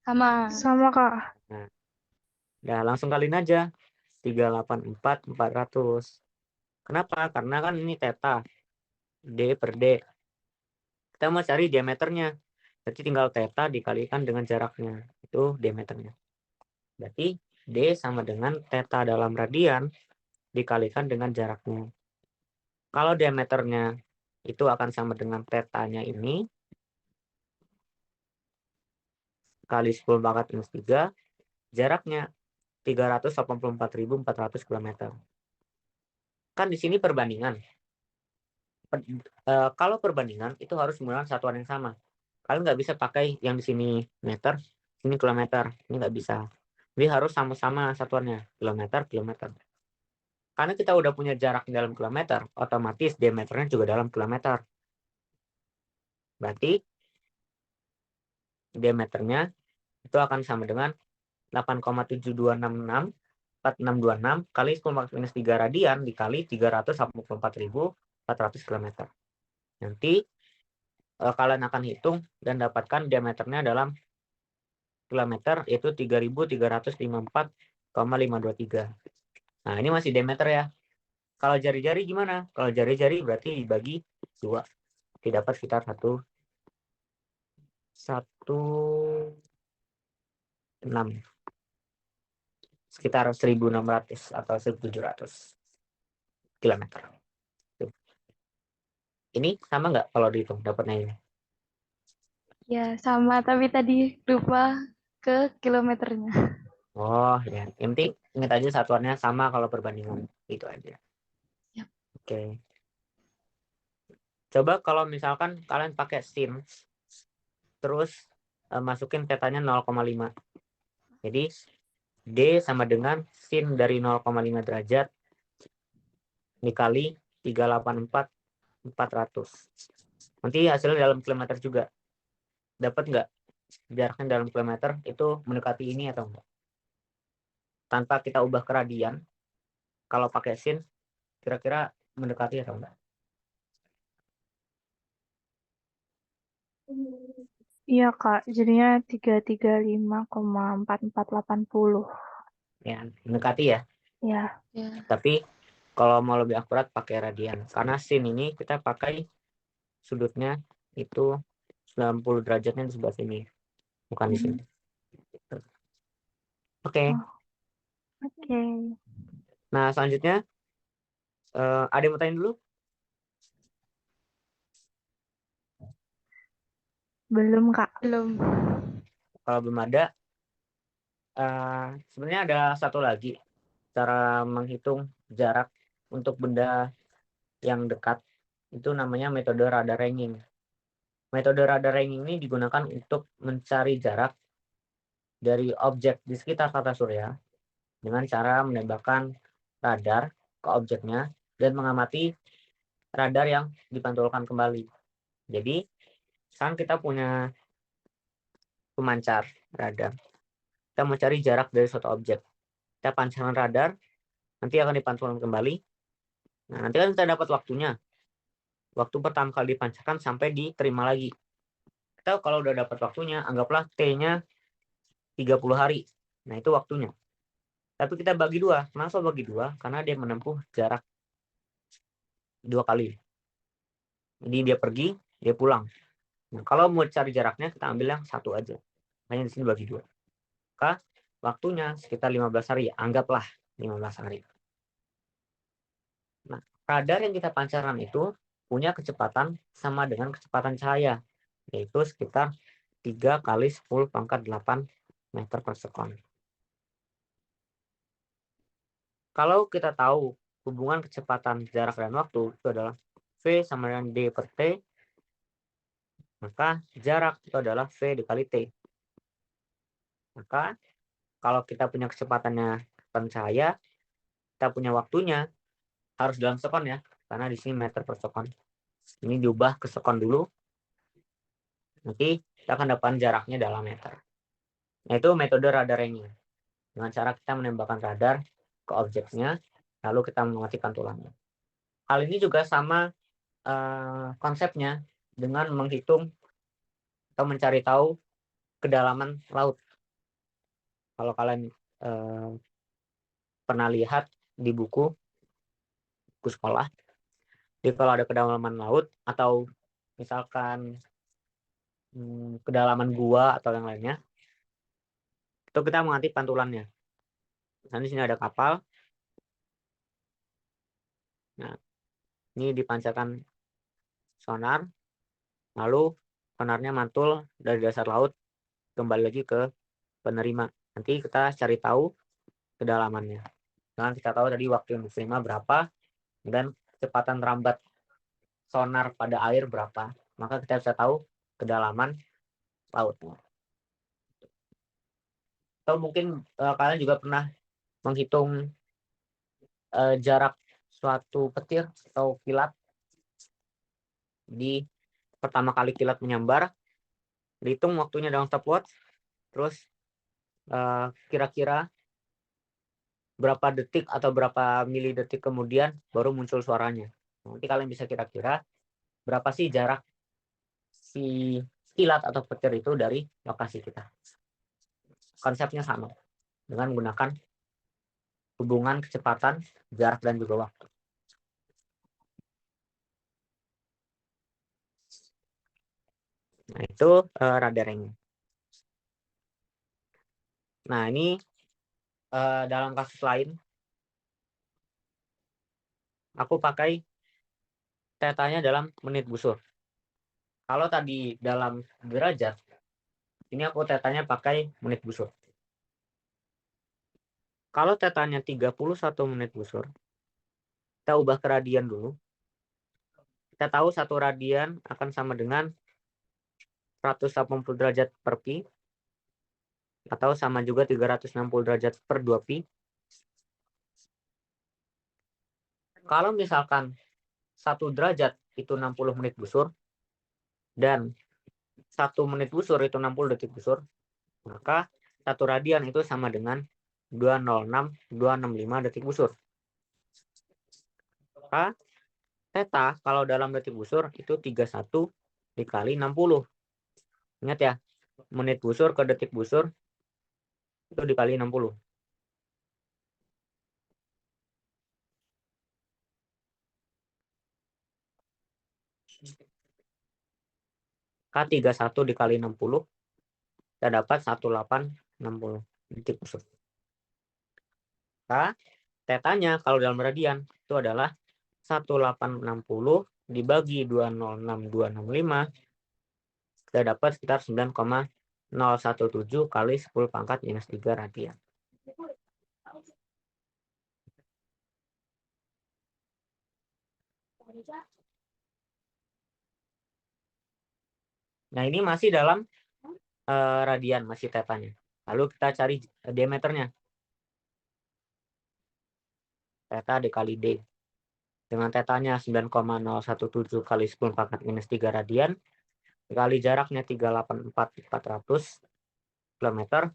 Sama. Sama, Kak. Nah, udah langsung kaliin aja. 384,400. Kenapa? Karena kan ini theta. D per D. Kita mau cari diameternya. Jadi tinggal theta dikalikan dengan jaraknya. Itu diameternya. Berarti D sama dengan theta dalam radian dikalikan dengan jaraknya. Kalau diameternya itu akan sama dengan tetanya ini kali 10 pangkat minus 3, jaraknya 384.400 km. Kan di sini perbandingan. Kalau perbandingan itu harus menggunakan satuan yang sama. Kalian nggak bisa pakai yang di sini meter, sini kilometer. Ini nggak bisa. Jadi harus sama-sama satuannya, kilometer, kilometer. Karena kita udah punya jarak dalam kilometer, otomatis diameternya juga dalam kilometer. Berarti diameternya itu akan sama dengan 8,7266426 kali 10 minus 3 radian dikali 384.400 km. Nanti kalian akan hitung dan dapatkan diameternya dalam kilometer yaitu 3.354,523. Nah, ini masih diameter ya. Kalau jari-jari gimana? Kalau jari-jari berarti dibagi 2. Didapat sekitar 1,6 sekitar 1.600 atau 1.700 kilometer. Ini sama nggak kalau dihitung dapatnya ini? Ya, sama. Tapi tadi lupa ke kilometernya. Oh ya, yang penting ingat aja satuannya sama kalau perbandingan itu aja. Yap. Oke. Coba kalau misalkan kalian pakai sin, terus masukin tetanya 0,5. Jadi D sama dengan sin dari 0,5 derajat dikali 384.400. Nanti hasilnya dalam kilometer juga. Dapat nggak? jaraknya dalam kilometer itu mendekati ini atau enggak. Tanpa kita ubah ke radian, kalau pakai sin, kira-kira mendekati atau enggak? Iya, Kak. Jadinya 335,4480. Ya, mendekati ya. Ya. Ya. Tapi kalau mau lebih akurat pakai radian. Karena sin ini kita pakai sudutnya itu 90 derajatnya di sebelah sini, bukan di sini. Oke. Oke. Nah, selanjutnya ada yang mau tanya dulu? Belum, Kak. Belum. Kalau belum ada, sebenarnya ada satu lagi cara menghitung jarak untuk benda yang dekat. Itu namanya metode radar ranging. Metode radar ranging ini digunakan untuk mencari jarak dari objek di sekitar tata surya dengan cara menembakkan radar ke objeknya dan mengamati radar yang dipantulkan kembali. Jadi, sekarang kita punya pemancar radar. Kita mau cari jarak dari suatu objek. Kita pancarkan radar, nanti akan dipantulkan kembali. Nah, nanti kan kita dapat waktunya. Waktu pertama kali dipancarkan sampai diterima lagi. Kita kalau udah dapat waktunya, anggaplah T-nya 30 hari. Nah, itu waktunya. Tapi kita bagi dua. Kenapa bagi dua? Karena dia menempuh jarak 2 kali. Jadi dia pergi, dia pulang. Nah, kalau mau cari jaraknya, kita ambil yang satu aja. Hanya di sini bagi dua. Maka waktunya sekitar 15 hari. Anggaplah 15 hari. Nah, radar yang kita pancarkan itu punya kecepatan sama dengan kecepatan cahaya, yaitu sekitar 3 kali 10 pangkat 8 meter per sekon. Kalau kita tahu hubungan kecepatan jarak dan waktu itu adalah V sama dengan D per T, maka jarak itu adalah V dikali T. Maka kalau kita punya kecepatannya kecepatan cahaya, kita punya waktunya harus dalam sekon ya, karena di sini meter per sekon. Ini diubah ke sekon dulu, nanti kita akan dapatkan jaraknya dalam meter. Nah, itu metode radar ranging. Dengan cara kita menembakkan radar ke objeknya, lalu kita mengamati pantulannya. Hal ini juga sama konsepnya dengan menghitung atau mencari tahu kedalaman laut. Kalau kalian pernah lihat di buku sekolah, jadi kalau ada kedalaman laut atau misalkan kedalaman gua atau yang lainnya, itu kita mengamati pantulannya. Nah, di sini ada kapal. Nah, ini dipancarkan sonar, lalu sonarnya mantul dari dasar laut kembali lagi ke penerima. Nanti kita cari tahu kedalamannya. Dengan kita tahu tadi waktu yang diterima berapa dan kecepatan rambat sonar pada air berapa, maka kita bisa tahu kedalaman lautnya. Atau mungkin kalian juga pernah menghitung jarak suatu petir atau kilat. Di pertama kali kilat menyambar, dihitung waktunya dalam stopwatch, terus kira-kira berapa detik atau berapa mili detik kemudian baru muncul suaranya. Nanti kalian bisa kira-kira berapa sih jarak si kilat atau petir itu dari lokasi kita. Konsepnya sama dengan menggunakan hubungan kecepatan, jarak, dan juga waktu. Nah, itu radarnya. Nah, ini dalam kasus lain, aku pakai tetanya dalam menit busur. Kalau tadi dalam derajat, ini aku tetanya pakai menit busur. Kalau tetanya 31 menit busur, kita ubah ke radian dulu. Kita tahu satu radian akan sama dengan 180 derajat per pi, atau sama juga 360 derajat per 2 pi. Kalau misalkan 1 derajat itu 60 menit busur, dan 1 menit busur itu 60 detik busur, maka 1 radian itu sama dengan 206,265 detik busur. Maka theta kalau dalam detik busur itu 31 dikali 60. Ingat ya, menit busur ke detik busur itu dikali 60. K31 dikali 60, kita dapat 1860 detik busur. Maka tetanya kalau dalam radian itu adalah 1860 dibagi 206,265, kita dapat sekitar 9,017 kali 10 pangkat minus 3 radian. Nah, ini masih dalam radian, masih tetanya. Lalu kita cari diameternya. Theta dikali D. Dengan tetanya 9,017 kali 10 pangkat minus 3 radian, dikali jaraknya 384,400 km,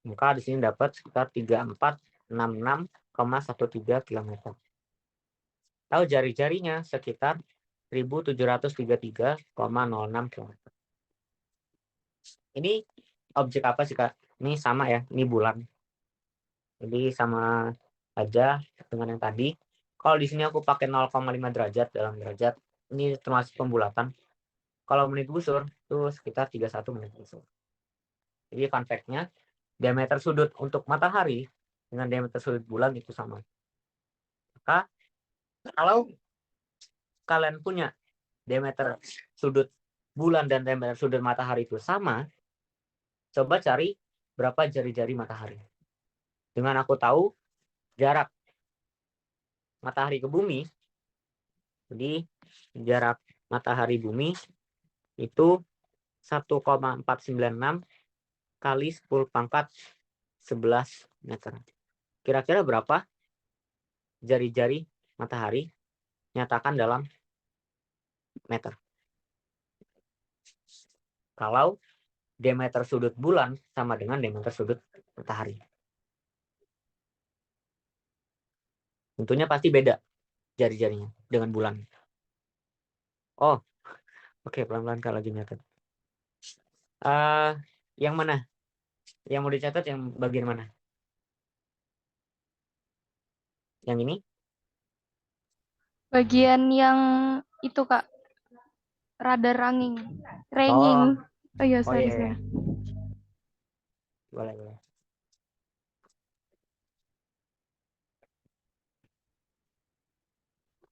maka di sini dapat sekitar 3466,13 km. Tahu jari-jarinya sekitar 1733,06 km. Ini objek apa sih, Kak? Ini sama ya, ini bulan. Jadi sama aja dengan yang tadi. Kalau di sini aku pakai 0,5 derajat dalam derajat, ini termasuk pembulatan. Kalau menit busur itu sekitar 31 menit busur. Jadi fun fact-nya, diameter sudut untuk matahari dengan diameter sudut bulan itu sama. Maka kalau kalian punya diameter sudut bulan dan diameter sudut matahari itu sama, coba cari berapa jari-jari matahari. Dengan aku tahu jarak matahari ke bumi, jadi jarak matahari bumi itu 1,496 kali 10 pangkat 11 meter. Kira-kira berapa jari-jari matahari nyatakan dalam meter? Kalau diameter sudut bulan sama dengan diameter sudut matahari. Tentunya pasti beda jari-jarinya dengan bulan. Oh, oke, pelan-pelan kalau lagi nyatet. Yang mana? Yang mau dicatat yang bagian mana? Yang ini? Bagian yang itu, Kak. Radar ranging. Ranging. Oh iya, iya. sorry. Boleh.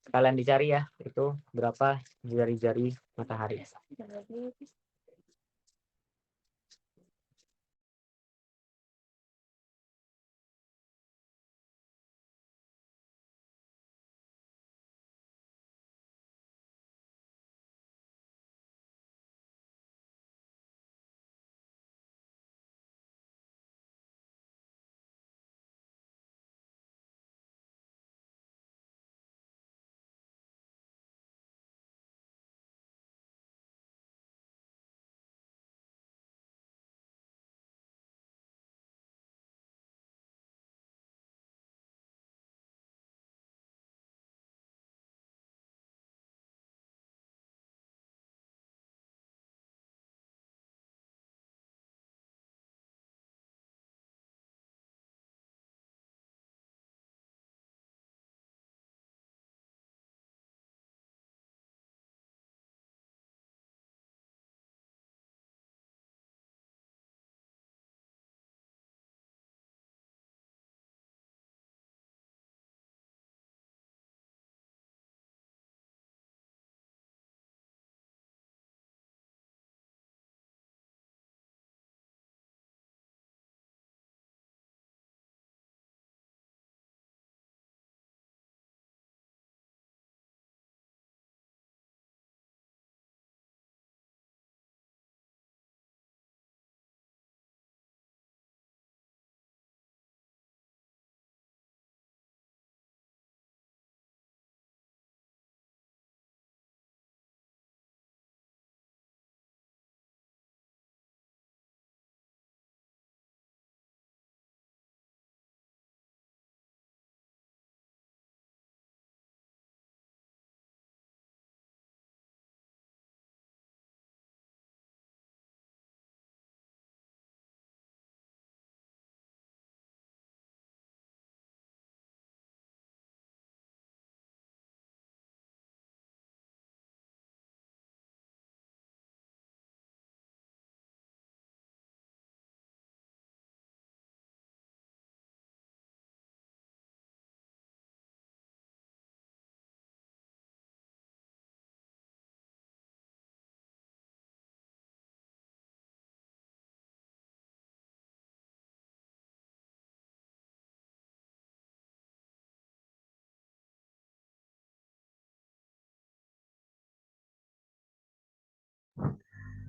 Kalian dicari ya, itu berapa jari-jari matahari.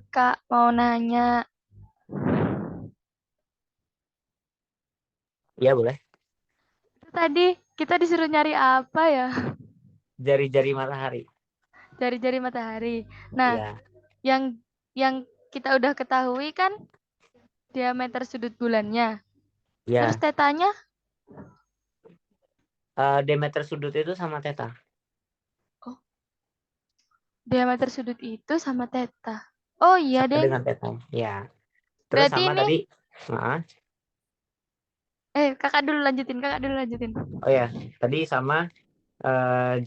Kak, mau nanya. Iya boleh. Itu tadi kita disuruh nyari apa ya? Jari-jari matahari. Jari-jari matahari. Nah, Iya. yang yang kita udah ketahui kan diameter sudut bulannya. Terus Iya. tetanya, Diameter sudut itu sama theta. oh, diameter sudut itu sama theta. Oh iya, Sama Deng. dengan theta. Ya. Terus Berarti sama ini, tadi. Nah, kakak dulu lanjutin, kakak dulu lanjutin. oh ya, tadi sama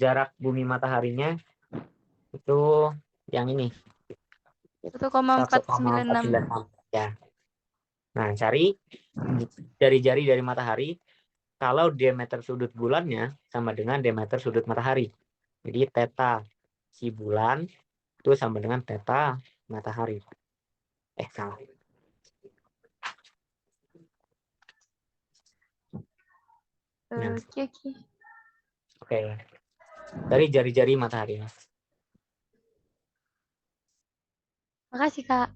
jarak bumi mataharinya itu yang ini 1,496. 1,496 ya. Nah, cari jari-jari dari matahari kalau diameter sudut bulannya sama dengan diameter sudut matahari. Jadi theta si bulan itu sama dengan theta matahari. Salah. Nah, Oke, oke. oke. Dari jari-jari matahari. Makasih, Kak.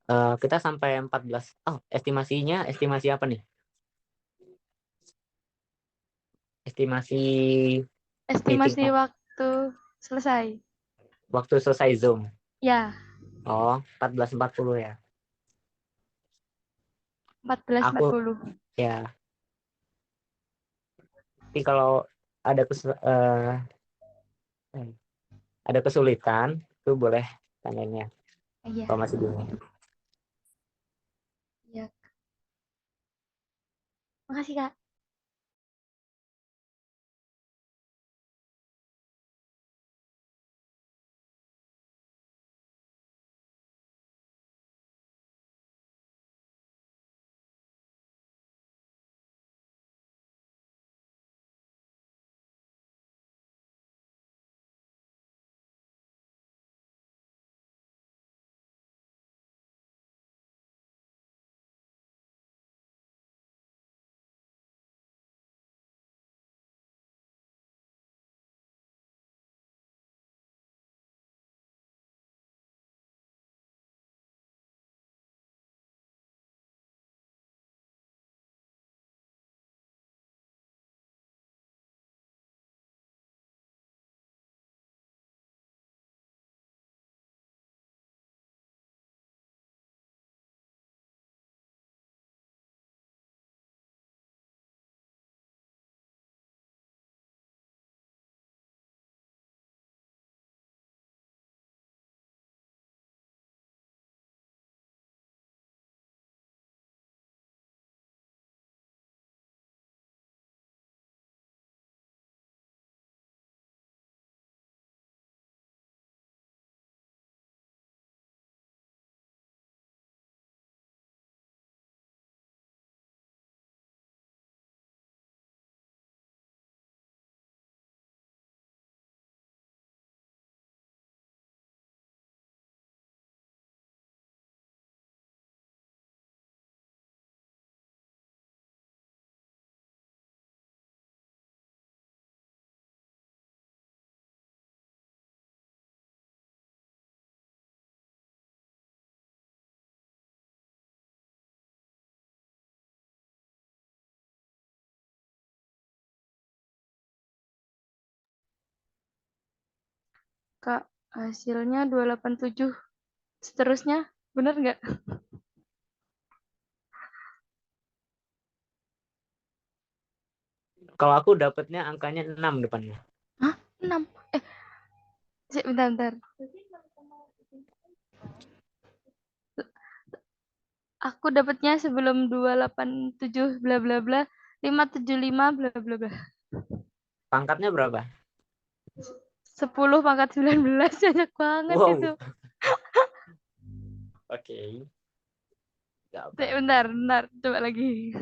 Kita sampai 14. Oh, estimasi apa nih? Estimasi Estimasi meeting. waktu selesai. Waktu selesai Zoom. Ya, Oh, 14.40 ya. 14.40. Ya, tapi kalau ada ada kesulitan, itu boleh tanyanya Iya, kalau masih bingung. iya. Makasih, Kak. Kak, hasilnya 287. Seterusnya, bener nggak? Kalau aku dapatnya angkanya 6 depannya. Hah? 6? Bentar. Aku dapatnya sebelum 287 bla bla bla, 575 bla bla bla. Pangkatnya berapa? 10 pangkat 19, banyak banget Wow. itu. Oke. Gak apa. Bentar, coba lagi.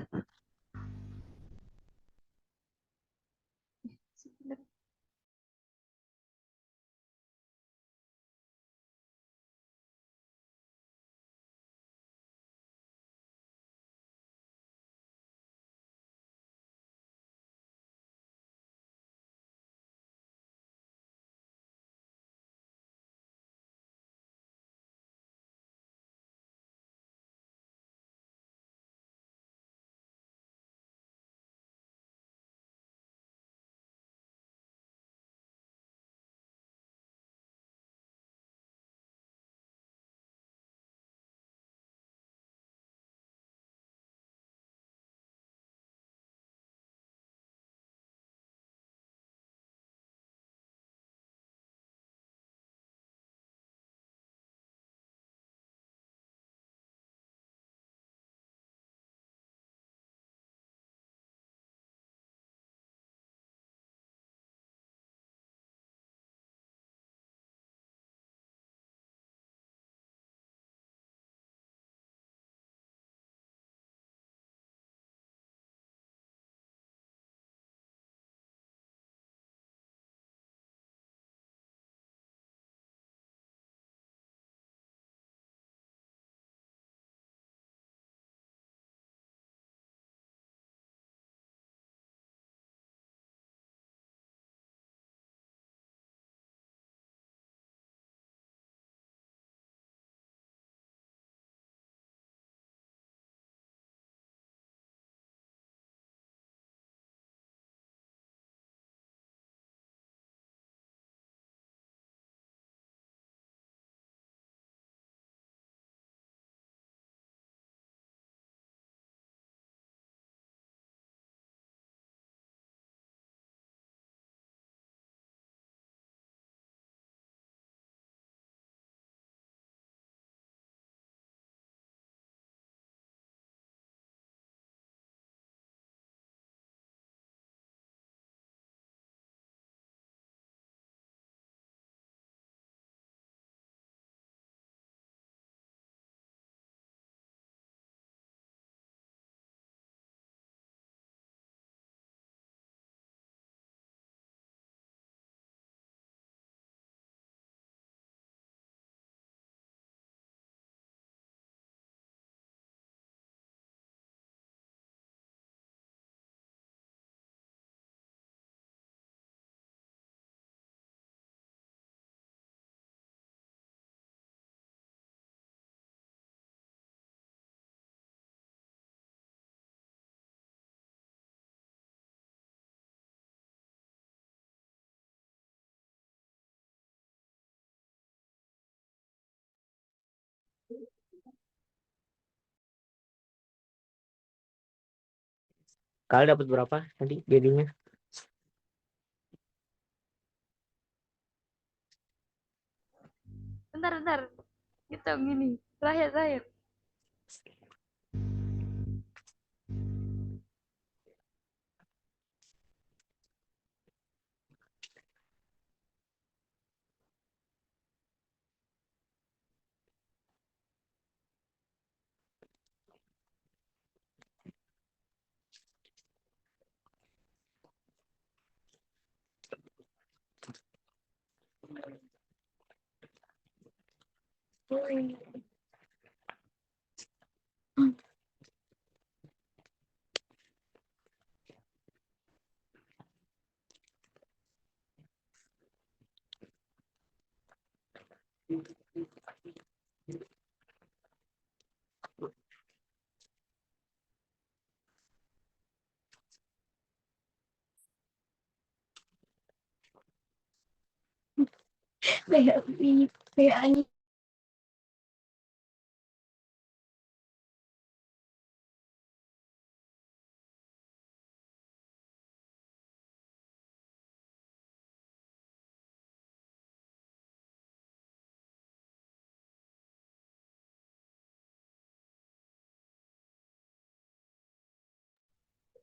Kalian dapat berapa tadi jadinya? Bentar. Hitung gini. Terakhir.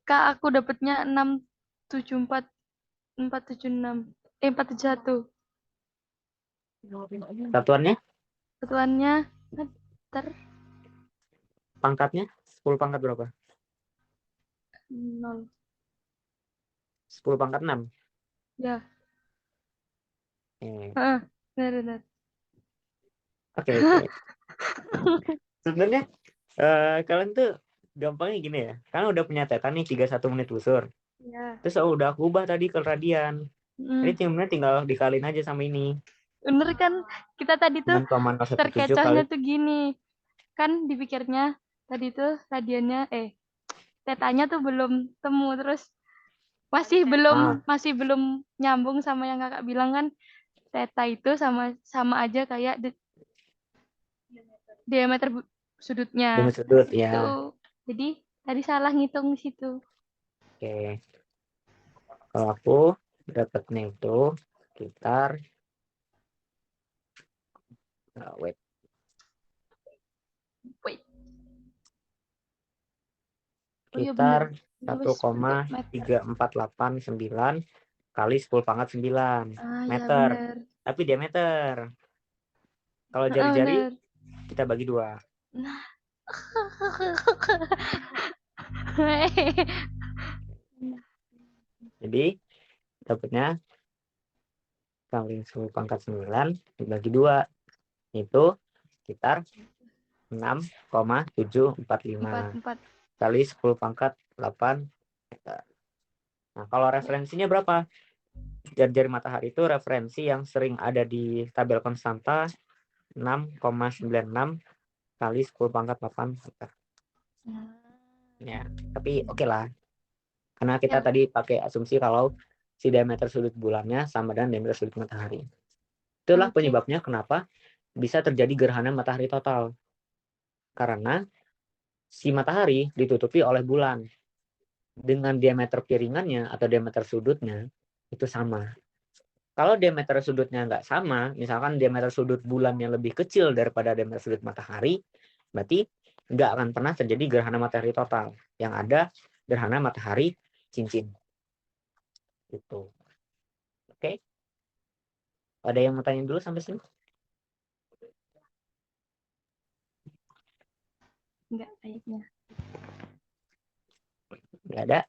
Kak, aku dapatnya 674 471. Satuannya, Satuannya meter pangkatnya, 10 pangkat berapa? 0. 10 pangkat 6. Ya. Eh, Heeh, benar. Oke. Sebenarnya kalian tuh gampangnya gini ya. Kalian udah punya teta nih 31 menit busur. Ya. Terus udah aku ubah tadi ke radian. Jadi timnya tinggal dikaliin aja sama ini. Bener kan, kita tadi tuh 9,017 kali. terkecohnya tuh gini. Kan dipikirnya tadi tuh radiannya tetanya tuh belum temu, terus masih belum nyambung sama yang kakak bilang kan, teta itu sama aja kayak diameter sudutnya. Dengan sudut ya. Itu. Jadi tadi salah ngitung di situ. Oke. Kalau aku dapatnya itu sekitar wait. Wait. Oh iya Sekitar bener. 1,3489 kali 10 pangkat 9 Ah ya meter. bener. Tapi diameter. Kalau Ah, jari-jari bener. kita bagi 2. Nah. Jadi dapatnya kali 10 pangkat 9 dibagi 2 itu sekitar 6,745 4. kali 10 pangkat 8 meter. Nah, kalau referensinya berapa? Jari-jari matahari itu referensi yang sering ada di tabel konstanta 6,96 kali 10 pangkat 8 meter. Ya, tapi oke lah. Karena kita Ya. tadi pakai asumsi kalau si diameter sudut bulannya sama dengan diameter sudut matahari. Itulah Oke. penyebabnya kenapa bisa terjadi gerhana matahari total. Karena si matahari ditutupi oleh bulan dengan diameter piringannya atau diameter sudutnya itu sama. Kalau diameter sudutnya nggak sama, misalkan diameter sudut bulannya lebih kecil daripada diameter sudut matahari, berarti nggak akan pernah terjadi gerhana matahari total. Yang ada gerhana matahari cincin. Gitu. Oke. Ada yang mau tanya dulu sampai sini? Enggak kayaknya. Nggak ada.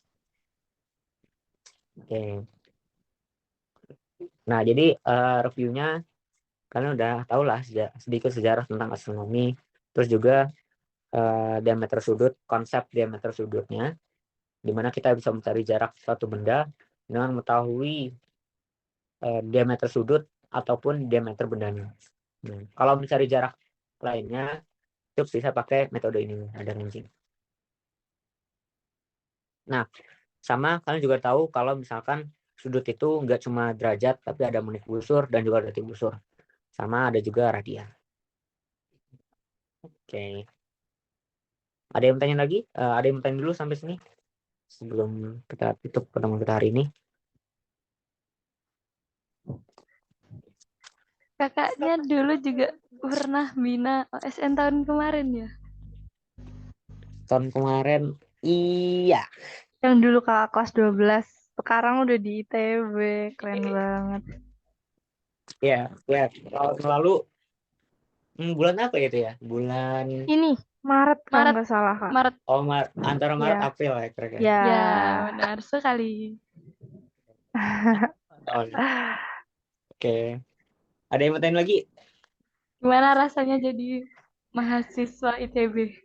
Oke. Nah, jadi reviewnya kalian udah tahu lah sedikit sejarah tentang astronomi. Terus juga diameter sudut, konsep diameter sudutnya, di mana kita bisa mencari jarak suatu benda dengan mengetahui diameter sudut ataupun diameter bendanya. Nah, kalau mencari jarak lainnya, itu bisa pakai metode ini, ada ranging. Nah, sama kalian juga tahu kalau misalkan sudut itu nggak cuma derajat, tapi ada menit busur dan juga detik busur. Sama ada juga radian. Oke. Ada yang tanya lagi? Ada yang tanya dulu sampai sini? sebelum kita tutup pertemuan kita hari ini? Kakaknya dulu juga pernah bina OSN tahun kemarin ya. Tahun kemarin, iya. Yang dulu kakak kelas 12. Sekarang udah di ITB. Keren banget. Ya, tahun lalu bulan apa itu ya? Bulan Ini Maret kalau Maret. nggak salah kak. Maret. antara Maret Ya. April ya kira-kira. Ya. Ya, benar sekali. Tahun. Oke. Ada yang mau tanya lagi? Gimana rasanya jadi mahasiswa ITB?